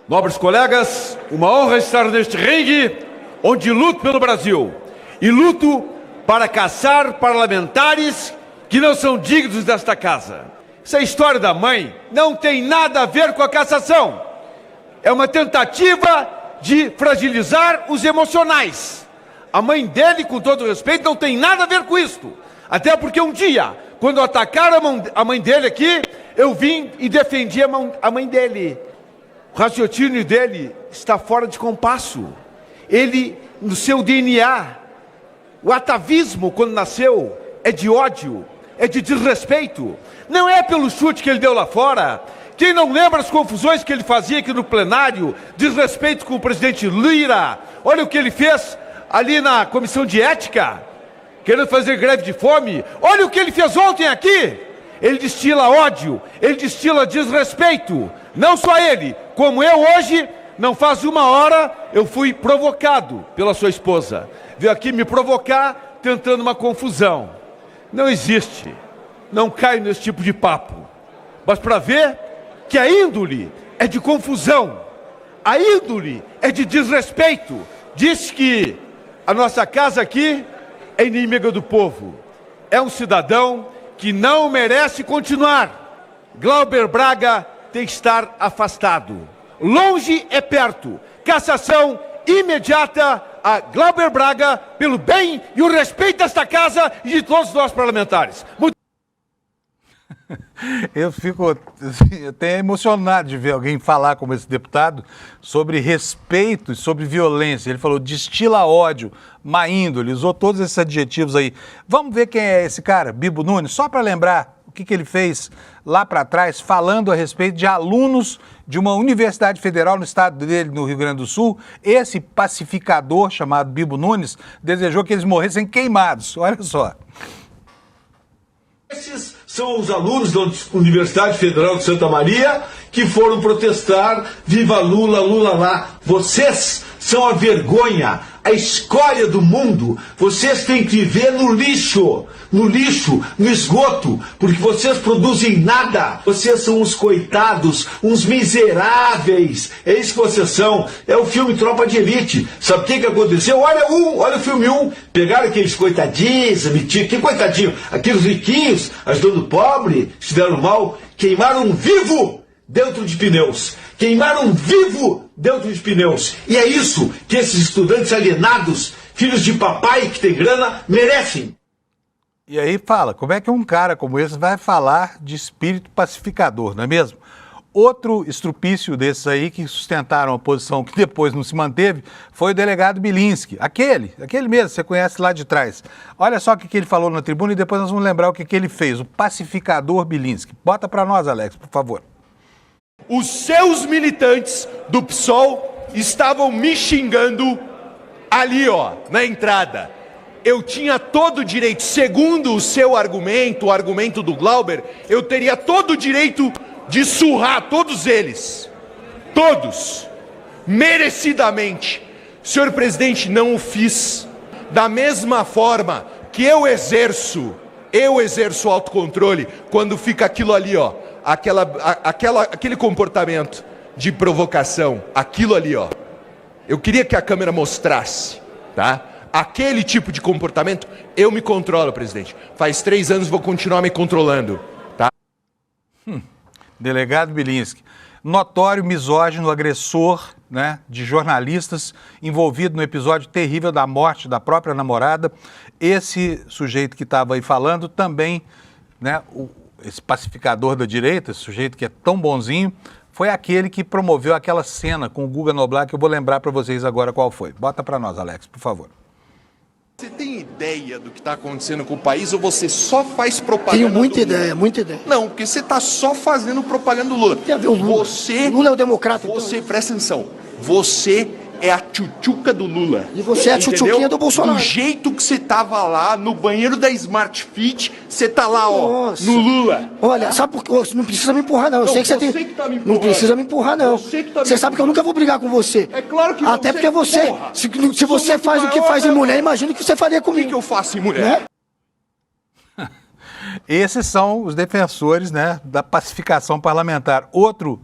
Nobres colegas, uma honra estar neste ringue, onde luto pelo Brasil. E luto para caçar parlamentares que não são dignos desta casa. Essa história da mãe não tem nada a ver com a cassação. É uma tentativa de fragilizar os emocionais. A mãe dele, com todo respeito, não tem nada a ver com isso. Até porque um dia, quando atacaram a mãe dele aqui, eu vim e defendi a mãe dele. O raciocínio dele está fora de compasso. Ele, no seu DNA, o atavismo, quando nasceu, é de ódio, é de desrespeito. Não é pelo chute que ele deu lá fora. Quem não lembra as confusões que ele fazia aqui no plenário, desrespeito com o presidente Lira. Olha o que ele fez ali na comissão de ética, querendo fazer greve de fome. Olha o que ele fez ontem aqui. Ele destila ódio, ele destila desrespeito. Não só ele, como eu hoje, não faz uma hora, eu fui provocado pela sua esposa. Veio aqui me provocar, tentando uma confusão. Não existe. Não caio nesse tipo de papo. Mas para ver que a índole é de confusão, a índole é de desrespeito. Diz que a nossa casa aqui é inimiga do povo. É um cidadão que não merece continuar. Glauber Braga tem que estar afastado. Longe é perto. Cassação imediata a Glauber Braga pelo bem e o respeito desta casa e de todos nós parlamentares. Eu fico até emocionado de ver alguém falar como esse deputado sobre respeito e sobre violência. Ele falou destila ódio, má índole, usou todos esses adjetivos aí. Vamos ver quem é esse cara, Bibo Nunes, só para lembrar o que ele fez lá para trás, falando a respeito de alunos de uma universidade federal no estado dele, no Rio Grande do Sul. Esse pacificador chamado Bibo Nunes desejou que eles morressem queimados. Olha só. Esses são os alunos da Universidade Federal de Santa Maria que foram protestar Viva Lula, Lula lá. Vocês são a vergonha, a escória do mundo. Vocês têm que viver no lixo, no esgoto, porque vocês produzem nada. Vocês são uns coitados, uns miseráveis. É isso que vocês são. É o filme Tropa de Elite. Sabe o que aconteceu? Olha o filme 1. Pegaram aqueles coitadinhos, que coitadinho, aqueles riquinhos, ajudando o pobre, se deram mal, queimaram vivo dentro de pneus. Queimaram vivo dentro de pneus. E é isso que esses estudantes alienados, filhos de papai que tem grana, merecem. E aí fala, como é que um cara como esse vai falar de espírito pacificador, não é mesmo? Outro estrupício desses aí que sustentaram a posição que depois não se manteve foi o delegado Bilinski. Aquele mesmo, você conhece lá de trás. Olha só o que ele falou na tribuna e depois nós vamos lembrar o que ele fez, o pacificador Bilinski. Bota para nós, Alex, por favor. Os seus militantes do PSOL estavam me xingando ali, ó, na entrada. Eu tinha todo o direito, segundo o seu argumento, o argumento do Glauber, eu teria todo o direito de surrar todos eles. Todos. Merecidamente. Senhor presidente, não o fiz. Da mesma forma que eu exerço autocontrole quando fica aquilo ali, ó. Aquele comportamento de provocação, aquilo ali, ó. Eu queria que a câmera mostrasse, tá? Aquele tipo de comportamento, eu me controlo, presidente. Faz 3 anos vou continuar me controlando, tá? Delegado Bilinski, notório misógino, agressor, né, de jornalistas, envolvido no episódio terrível da morte da própria namorada. Esse sujeito que estava aí falando também, né, esse pacificador da direita, esse sujeito que é tão bonzinho, foi aquele que promoveu aquela cena com o Guga Noblar, que eu vou lembrar para vocês agora qual foi. Bota para nós, Alex, por favor. Você tem ideia do que está acontecendo com o país ou você só faz propaganda? Tenho muita ideia, muita ideia. Não, porque você está só fazendo propaganda do Lula. Tem a ver o Lula. Você, Lula é o democrata. Você, então. presta atenção, você é a tchutchuca do Lula. E você é a tchutchuquinha do Bolsonaro. Do jeito que você tava lá no banheiro da Smart Fit, você tá lá, ó, Nossa. no Lula. Olha, sabe por quê? Você não precisa me empurrar, não. Eu sei que você tem. Que tá me Não empurrando. precisa me empurrar, não. Você sabe que eu nunca vou brigar com você. É claro que não. Até porque você. Porra. Se você faz o que faz em mulher, imagina o que você faria O comigo. que eu faço em mulher? Né? Esses são os defensores, né, da pacificação parlamentar. Outro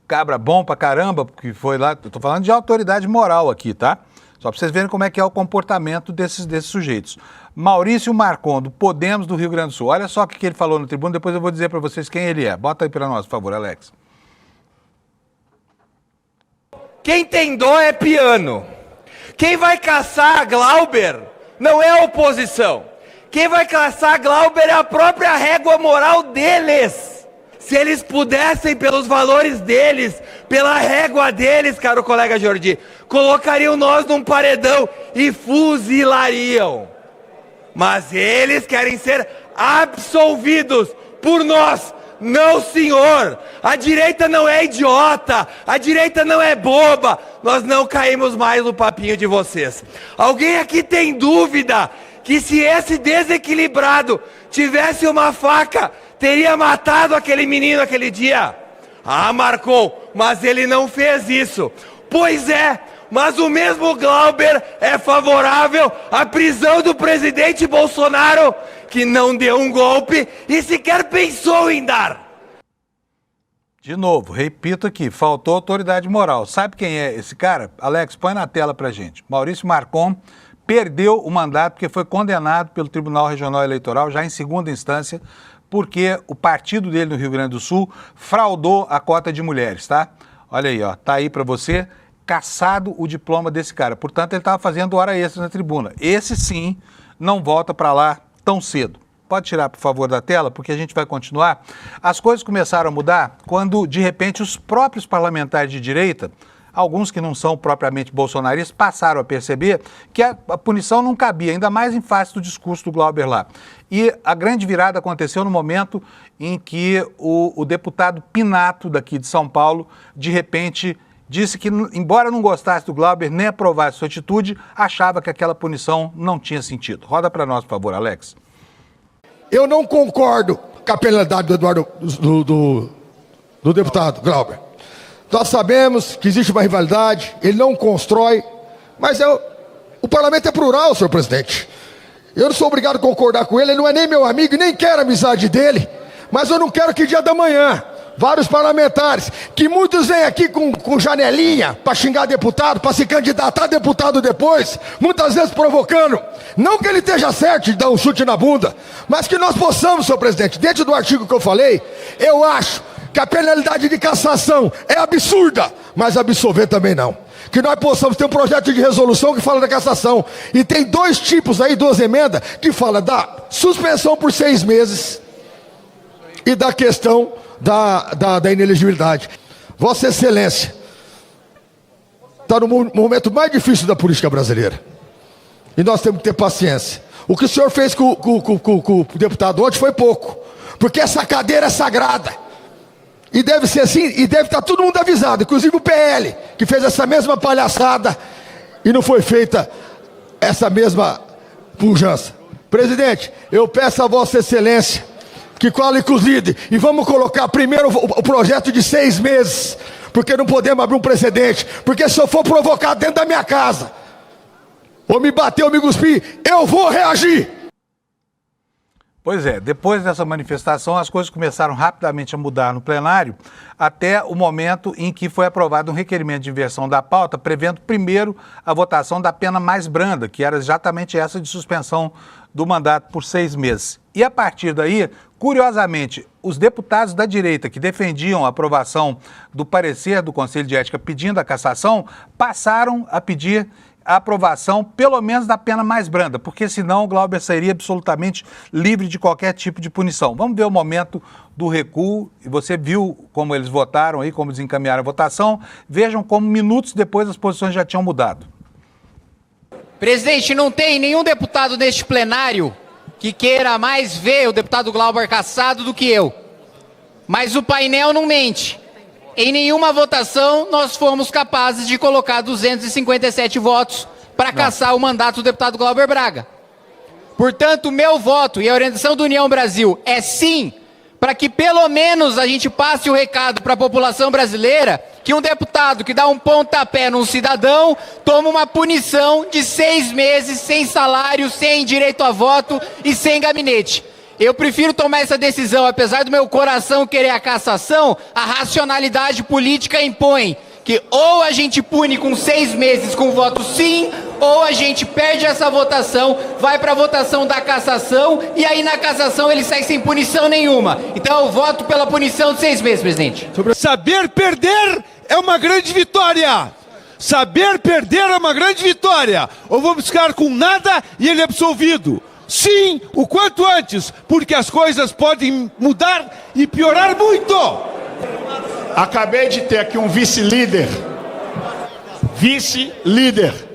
cabra bom pra caramba, que foi lá, eu tô falando de autoridade moral aqui, tá? Só pra vocês verem como é que é o comportamento desses sujeitos. Maurício Marcon, do Podemos do Rio Grande do Sul. Olha só o que ele falou no tribuna, depois eu vou dizer pra vocês quem ele é. Bota aí pra nós, por favor, Alex. Quem tem dó é piano. Quem vai caçar a Glauber não é a oposição. Quem vai caçar a Glauber é a própria régua moral deles. Se eles pudessem, pelos valores deles, pela régua deles, caro colega Jordi, colocariam nós num paredão e fuzilariam. Mas eles querem ser absolvidos por nós. Não, senhor! A direita não é idiota! A direita não é boba! Nós não caímos mais no papinho de vocês. Alguém aqui tem dúvida que se esse desequilibrado tivesse uma faca, teria matado aquele menino aquele dia? Ah, Marcon, mas ele não fez isso. Pois é, mas o mesmo Glauber é favorável à prisão do presidente Bolsonaro, que não deu um golpe e sequer pensou em dar. De novo, repito aqui, faltou autoridade moral. Sabe quem é esse cara? Alex, põe na tela pra gente. Maurício Marcon perdeu o mandato porque foi condenado pelo Tribunal Regional Eleitoral, já em segunda instância, porque o partido dele no Rio Grande do Sul fraudou a cota de mulheres, tá? Olha aí, ó, tá aí pra você, cassado o diploma desse cara. Portanto, ele estava fazendo hora extra na tribuna. Esse sim não volta para lá tão cedo. Pode tirar, por favor, da tela, porque a gente vai continuar. As coisas começaram a mudar quando, de repente, os próprios parlamentares de direita, alguns que não são propriamente bolsonaristas, passaram a perceber que a punição não cabia, ainda mais em face do discurso do Glauber lá. E a grande virada aconteceu no momento em que o deputado Pinato, daqui de São Paulo, de repente disse que, embora não gostasse do Glauber, nem aprovasse sua atitude, achava que aquela punição não tinha sentido. Roda para nós, por favor, Alex. Eu não concordo com a penalidade do Eduardo, do deputado Glauber. Nós sabemos que existe uma rivalidade, ele não constrói, mas o parlamento é plural, senhor presidente. Eu não sou obrigado a concordar com ele não é nem meu amigo, nem quero a amizade dele, mas eu não quero que dia da manhã, vários parlamentares, que muitos vêm aqui com janelinha para xingar deputado, para se candidatar a deputado depois, muitas vezes provocando, não que ele esteja certo de dar um chute na bunda, mas que nós possamos, senhor presidente, dentro do artigo que eu falei, eu acho que a penalidade de cassação é absurda, mas absolver também não. Que nós possamos ter um projeto de resolução que fala da cassação, e tem dois tipos aí, duas emendas, que fala da suspensão por 6 meses e da questão da inelegibilidade. Vossa Excelência está no momento mais difícil da política brasileira e nós temos que ter paciência. O que o senhor fez com o deputado ontem foi pouco, porque essa cadeira é sagrada e deve ser assim, e deve estar todo mundo avisado, inclusive o PL, que fez essa mesma palhaçada e não foi feita essa mesma pujança. Presidente, eu peço a Vossa Excelência que cola inclusive, e vamos colocar primeiro o projeto de 6 meses, porque não podemos abrir um precedente, porque se eu for provocar dentro da minha casa, ou me bater ou me cuspir, eu vou reagir. Pois é, depois dessa manifestação, as coisas começaram rapidamente a mudar no plenário, até o momento em que foi aprovado um requerimento de inversão da pauta, prevendo primeiro a votação da pena mais branda, que era exatamente essa de suspensão do mandato por 6 meses. E a partir daí, curiosamente, os deputados da direita que defendiam a aprovação do parecer do Conselho de Ética pedindo a cassação, passaram a pedir a aprovação, pelo menos da pena mais branda, porque senão o Glauber sairia absolutamente livre de qualquer tipo de punição. Vamos ver o momento do recuo, e você viu como eles votaram aí, como desencaminharam a votação. Vejam como minutos depois as posições já tinham mudado. Presidente, não tem nenhum deputado neste plenário que queira mais ver o deputado Glauber cassado do que eu. Mas o painel não mente. em nenhuma votação nós fomos capazes de colocar 257 votos para cassar o mandato do deputado Glauber Braga. Portanto, meu voto e a orientação do União Brasil é sim, para que pelo menos a gente passe o recado para a população brasileira que um deputado que dá um pontapé num cidadão toma uma punição de 6 meses sem salário, sem direito a voto e sem gabinete. Eu prefiro tomar essa decisão, apesar do meu coração querer a cassação, a racionalidade política impõe que ou a gente pune com 6 meses com voto sim, ou a gente perde essa votação, vai para a votação da cassação, e aí na cassação ele sai sem punição nenhuma. Então eu voto pela punição de 6 meses, presidente. Saber perder é uma grande vitória. Saber perder é uma grande vitória. Ou vamos ficar com nada e ele é absolvido. Sim, o quanto antes, porque as coisas podem mudar e piorar muito. Acabei de ter aqui um vice-líder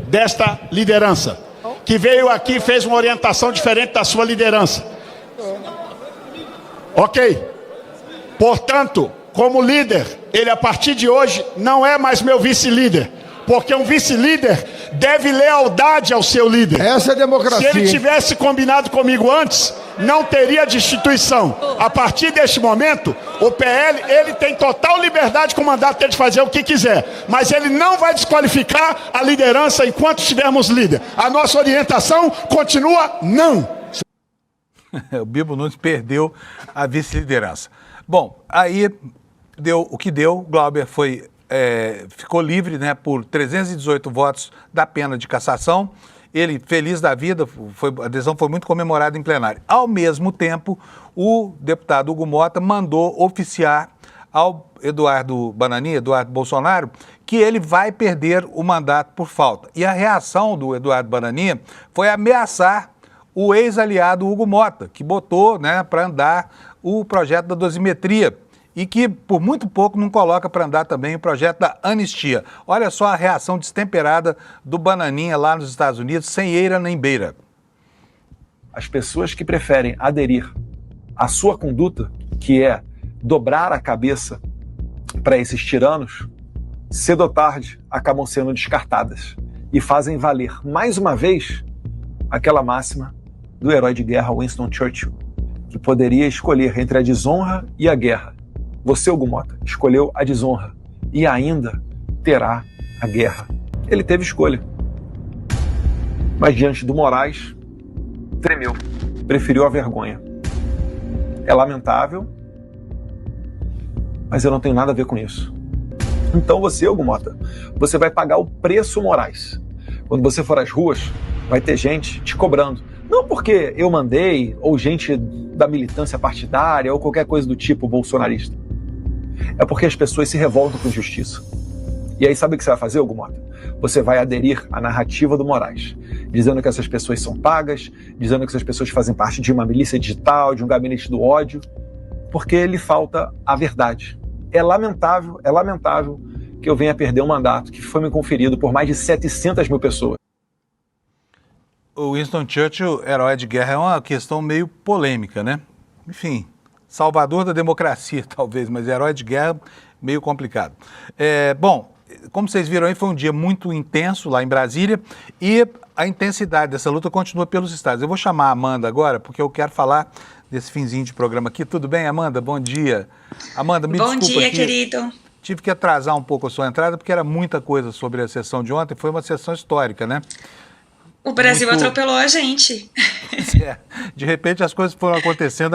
desta liderança, que veio aqui e fez uma orientação diferente da sua liderança. Ok. Portanto, como líder, ele a partir de hoje não é mais meu vice-líder, porque um vice-líder deve lealdade ao seu líder. Essa é a democracia. Se ele tivesse combinado comigo antes, não teria destituição. A partir deste momento, o PL, ele tem total liberdade com o mandato dele de fazer o que quiser, mas ele não vai desqualificar a liderança enquanto tivermos líder. A nossa orientação continua não. O Bibo Nunes perdeu a vice-liderança. Bom, aí deu o que deu. Glauber ficou livre, né, por 318 votos da pena de cassação. Ele, feliz da vida, a decisão foi muito comemorada em plenário. Ao mesmo tempo, o deputado Hugo Mota mandou oficiar ao Eduardo Bolsonaro, que ele vai perder o mandato por falta. E a reação do Eduardo Bananinha foi ameaçar o ex-aliado Hugo Mota, que botou, né, para andar o projeto da dosimetria e que, por muito pouco, não coloca para andar também o projeto da anistia. Olha só a reação destemperada do Bananinha lá nos Estados Unidos, sem eira nem beira. As pessoas que preferem aderir à sua conduta, que é dobrar a cabeça para esses tiranos, cedo ou tarde acabam sendo descartadas e fazem valer, mais uma vez, aquela máxima do herói de guerra Winston Churchill, que poderia escolher entre a desonra e a guerra. Você, Hugo Mota, escolheu a desonra e ainda terá a guerra. Ele teve escolha. Mas diante do Moraes, tremeu. Preferiu a vergonha. É lamentável, mas eu não tenho nada a ver com isso. Então você, Hugo Mota, você vai pagar o preço Moraes. Quando você for às ruas, vai ter gente te cobrando. Não porque eu mandei, ou gente da militância partidária, ou qualquer coisa do tipo bolsonarista. É porque as pessoas se revoltam com injustiça. E aí sabe o que você vai fazer, Hugo Mota? Você vai aderir à narrativa do Moraes, dizendo que essas pessoas são pagas, dizendo que essas pessoas fazem parte de uma milícia digital, de um gabinete do ódio, porque lhe falta a verdade. É lamentável que eu venha perder um mandato que foi me conferido por mais de 700 mil pessoas. O Winston Churchill, herói de guerra, é uma questão meio polêmica, né? Enfim, salvador da democracia, talvez, mas herói de guerra, meio complicado. Bom, como vocês viram aí, foi um dia muito intenso lá em Brasília e a intensidade dessa luta continua pelos estados. Eu vou chamar a Amanda agora, porque eu quero falar desse finzinho de programa aqui. Tudo bem, Amanda? Bom dia. Amanda, me desculpa. Bom dia, aqui. querido. Tive que atrasar um pouco a sua entrada, porque era muita coisa sobre a sessão de ontem. Foi uma sessão histórica, né? O Brasil atropelou a gente. De repente as coisas foram acontecendo.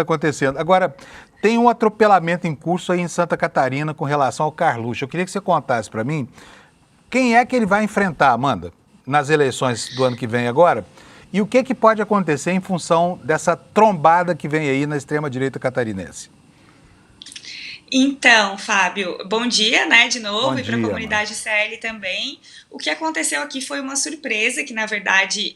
Agora, tem um atropelamento em curso aí em Santa Catarina com relação ao Carluxo. Eu queria que você contasse para mim quem é que ele vai enfrentar, Amanda, nas eleições do ano que vem agora, e o que pode acontecer em função dessa trombada que vem aí na extrema-direita catarinense. Então, Fábio, bom dia, né, de novo, e para a comunidade CL também. O que aconteceu aqui foi uma surpresa, que na verdade,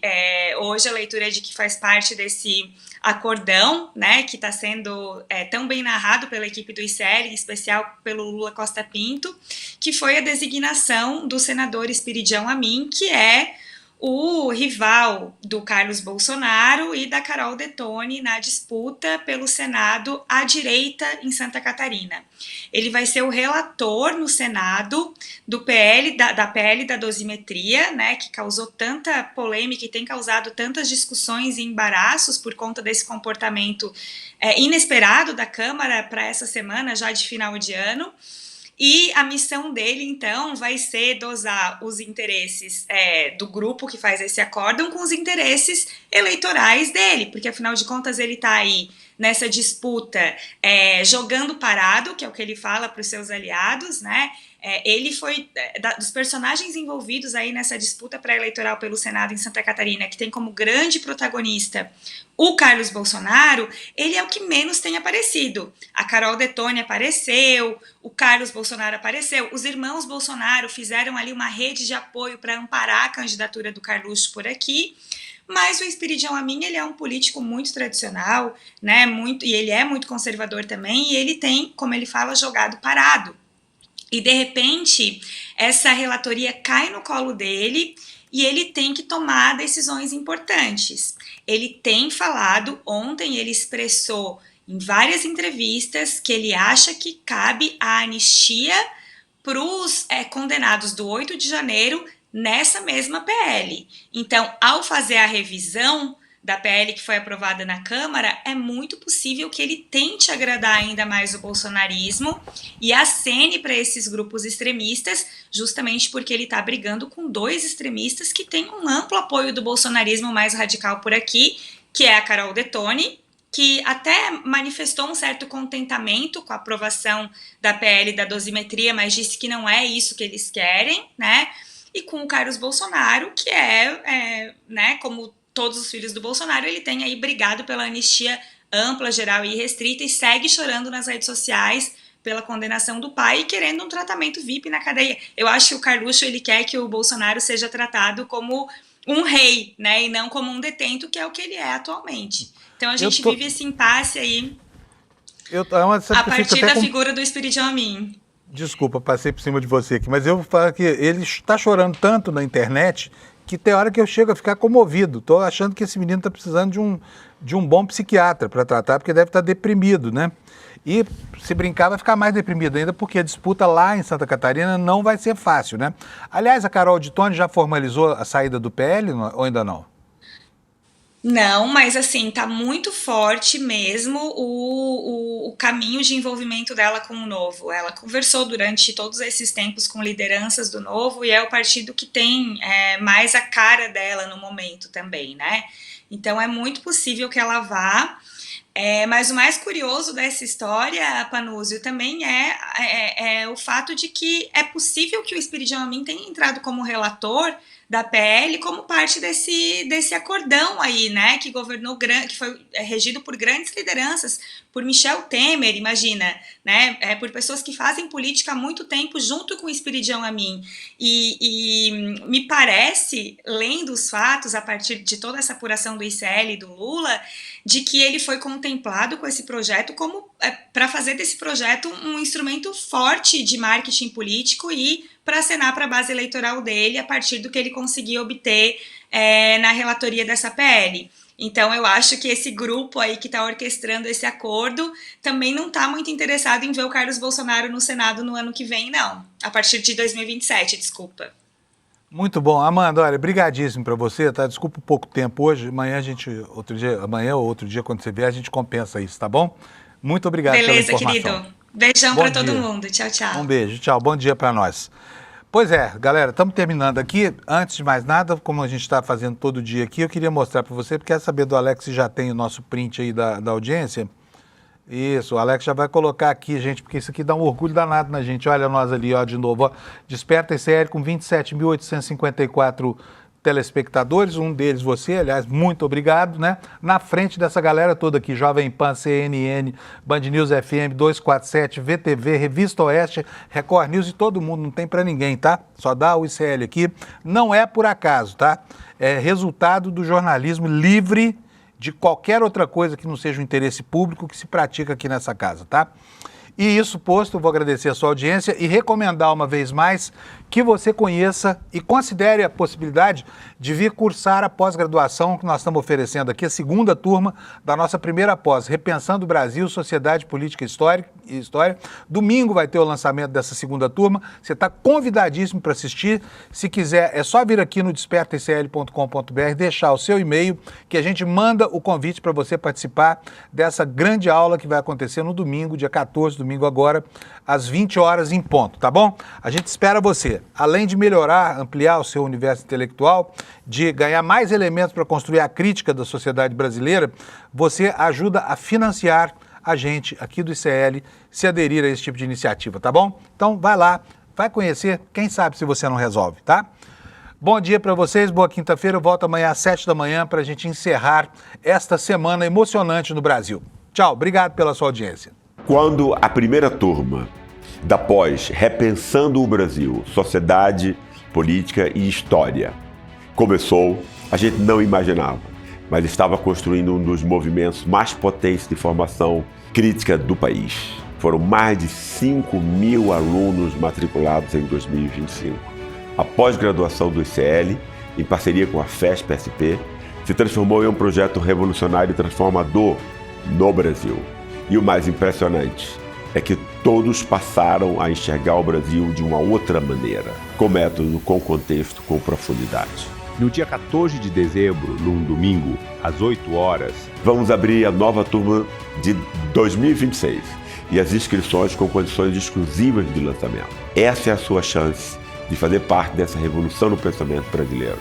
hoje a leitura é de que faz parte desse acordão, né, que está sendo tão bem narrado pela equipe do ICL, em especial pelo Lula Costa Pinto, que foi a designação do senador Espiridião Amin, que é o rival do Carlos Bolsonaro e da Carol Detoni na disputa pelo Senado à direita em Santa Catarina. Ele vai ser o relator no Senado do PL, da PL da dosimetria, né, que causou tanta polêmica e tem causado tantas discussões e embaraços por conta desse comportamento inesperado da Câmara para essa semana, já de final de ano. E a missão dele, então, vai ser dosar os interesses do grupo que faz esse acórdão com os interesses eleitorais dele, porque, afinal de contas, ele está aí nessa disputa jogando parado, que é o que ele fala para os seus aliados, né? Ele foi, dos personagens envolvidos aí nessa disputa pré-eleitoral pelo Senado em Santa Catarina, que tem como grande protagonista o Carlos Bolsonaro, ele é o que menos tem aparecido. A Carol Detoni apareceu, o Carlos Bolsonaro apareceu, os irmãos Bolsonaro fizeram ali uma rede de apoio para amparar a candidatura do Carluxo por aqui, mas o Espiridião Amin, ele é um político muito tradicional, né, e ele é muito conservador também, e ele tem, como ele fala, jogado parado. E, de repente, essa relatoria cai no colo dele e ele tem que tomar decisões importantes. Ele tem falado, ontem ele expressou em várias entrevistas que ele acha que cabe a anistia para os condenados do 8 de janeiro nessa mesma PL. Então, ao fazer a revisão da PL que foi aprovada na Câmara, é muito possível que ele tente agradar ainda mais o bolsonarismo e acene para esses grupos extremistas, justamente porque ele está brigando com dois extremistas que têm um amplo apoio do bolsonarismo mais radical por aqui, que é a Carol Detoni, que até manifestou um certo contentamento com a aprovação da PL da dosimetria, mas disse que não é isso que eles querem, né? E com o Carlos Bolsonaro, que né, como todos os filhos do Bolsonaro, ele tem aí brigado pela anistia ampla, geral e irrestrita e segue chorando nas redes sociais pela condenação do pai e querendo um tratamento VIP na cadeia. Eu acho que o Carluxo, ele quer que o Bolsonaro seja tratado como um rei, né, e não como um detento, que é o que ele é atualmente. Então a gente vive esse impasse aí a partir da figura do Espiridião Amin. Desculpa, passei por cima de você aqui, mas eu vou falar que ele está chorando tanto na internet que tem hora que eu chego a ficar comovido. Estou achando que esse menino está precisando de um bom psiquiatra para tratar, porque deve estar deprimido, né? E se brincar vai ficar mais deprimido ainda, porque a disputa lá em Santa Catarina não vai ser fácil, né? Aliás, a Carol Detoni já formalizou a saída do PL ou ainda não? Não, mas assim, tá muito forte mesmo o caminho de envolvimento dela com o Novo. Ela conversou durante todos esses tempos com lideranças do Novo e é o partido que tem mais a cara dela no momento também, né? Então é muito possível que ela vá. Mas o mais curioso dessa história, Panúzio, também é o fato de que é possível que o Espiridião Amin tenha entrado como relator da PL como parte desse acordão aí, né, que governou, que foi regido por grandes lideranças, por Michel Temer, imagina, né, por pessoas que fazem política há muito tempo junto com o Espiridião Amin, e me parece, lendo os fatos a partir de toda essa apuração do ICL e do Lula, de que ele foi contemplado com esse projeto como para fazer desse projeto um instrumento forte de marketing político e para acenar para a base eleitoral dele a partir do que ele conseguiu obter na relatoria dessa PL. Então eu acho que esse grupo aí que está orquestrando esse acordo também não está muito interessado em ver o Carlos Bolsonaro no Senado no ano que vem, não. A partir de 2027, desculpa. Muito bom. Amanda, olha, brigadíssimo para você, tá? Desculpa o pouco tempo hoje, amanhã ou outro dia, quando você vier, a gente compensa isso, tá bom? Muito obrigado pela informação. Beleza, querido. Beijão para todo mundo. Tchau, tchau. Um beijo, tchau. Bom dia para nós. Pois é, galera, estamos terminando aqui. Antes de mais nada, como a gente está fazendo todo dia aqui, eu queria mostrar para você, porque quer saber do Alex se já tem o nosso print aí da audiência? Isso, o Alex já vai colocar aqui, gente, porque isso aqui dá um orgulho danado na gente. Olha nós ali, ó, de novo, ó. Desperta ICL com 27.854 telespectadores, um deles você, aliás, muito obrigado, né? Na frente dessa galera toda aqui, Jovem Pan, CNN, Band News FM, 247, VTV, Revista Oeste, Record News e todo mundo, não tem pra ninguém, tá? Só dá o ICL aqui, não é por acaso, tá? É resultado do jornalismo livre de qualquer outra coisa que não seja o interesse público que se pratica aqui nessa casa, tá? E isso posto, vou agradecer a sua audiência e recomendar uma vez mais que você conheça e considere a possibilidade de vir cursar a pós-graduação que nós estamos oferecendo aqui, a segunda turma da nossa primeira pós, Repensando o Brasil, Sociedade, Política e História. Domingo vai ter o lançamento dessa segunda turma. Você está convidadíssimo para assistir. Se quiser, é só vir aqui no despertaicl.com.br, deixar o seu e-mail, que a gente manda o convite para você participar dessa grande aula que vai acontecer no domingo, dia 14, domingo agora, às 20 horas em ponto, tá bom? A gente espera você. Além de melhorar, ampliar o seu universo intelectual, de ganhar mais elementos para construir a crítica da sociedade brasileira, você ajuda a financiar a gente aqui do ICL se aderir a esse tipo de iniciativa, tá bom? Então vai lá, vai conhecer, quem sabe se você não resolve, tá? Bom dia para vocês, boa quinta-feira, eu volto amanhã às 7 da manhã para a gente encerrar esta semana emocionante no Brasil. Tchau, obrigado pela sua audiência. Quando a primeira turma da pós Repensando o Brasil, Sociedade, Política e História começou, a gente não imaginava, mas estava construindo um dos movimentos mais potentes de formação crítica do país. Foram mais de 5.000 alunos matriculados em 2025. A pós-graduação do ICL, em parceria com a FESP-SP, se transformou em um projeto revolucionário e transformador no Brasil. E o mais impressionante é que todos passaram a enxergar o Brasil de uma outra maneira, com método, com contexto, com profundidade. No dia 14 de dezembro, num domingo, às 8 horas, vamos abrir a nova turma de 2026 e as inscrições com condições exclusivas de lançamento. Essa é a sua chance de fazer parte dessa revolução no pensamento brasileiro,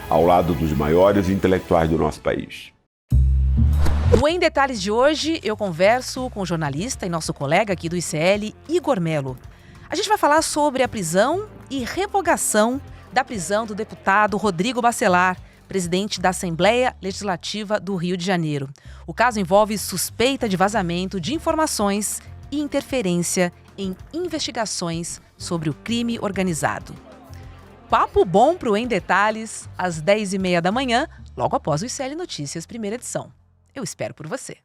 ao lado dos maiores intelectuais do nosso país. No Em Detalhes de hoje, eu converso com o jornalista e nosso colega aqui do ICL, Igor Melo. A gente vai falar sobre a prisão e revogação da prisão do deputado Rodrigo Bacelar, presidente da Assembleia Legislativa do Rio de Janeiro. O caso envolve suspeita de vazamento de informações e interferência em investigações sobre o crime organizado. Papo bom para o Em Detalhes, às 10h30 da manhã, logo após o ICL Notícias, primeira edição. Eu espero por você.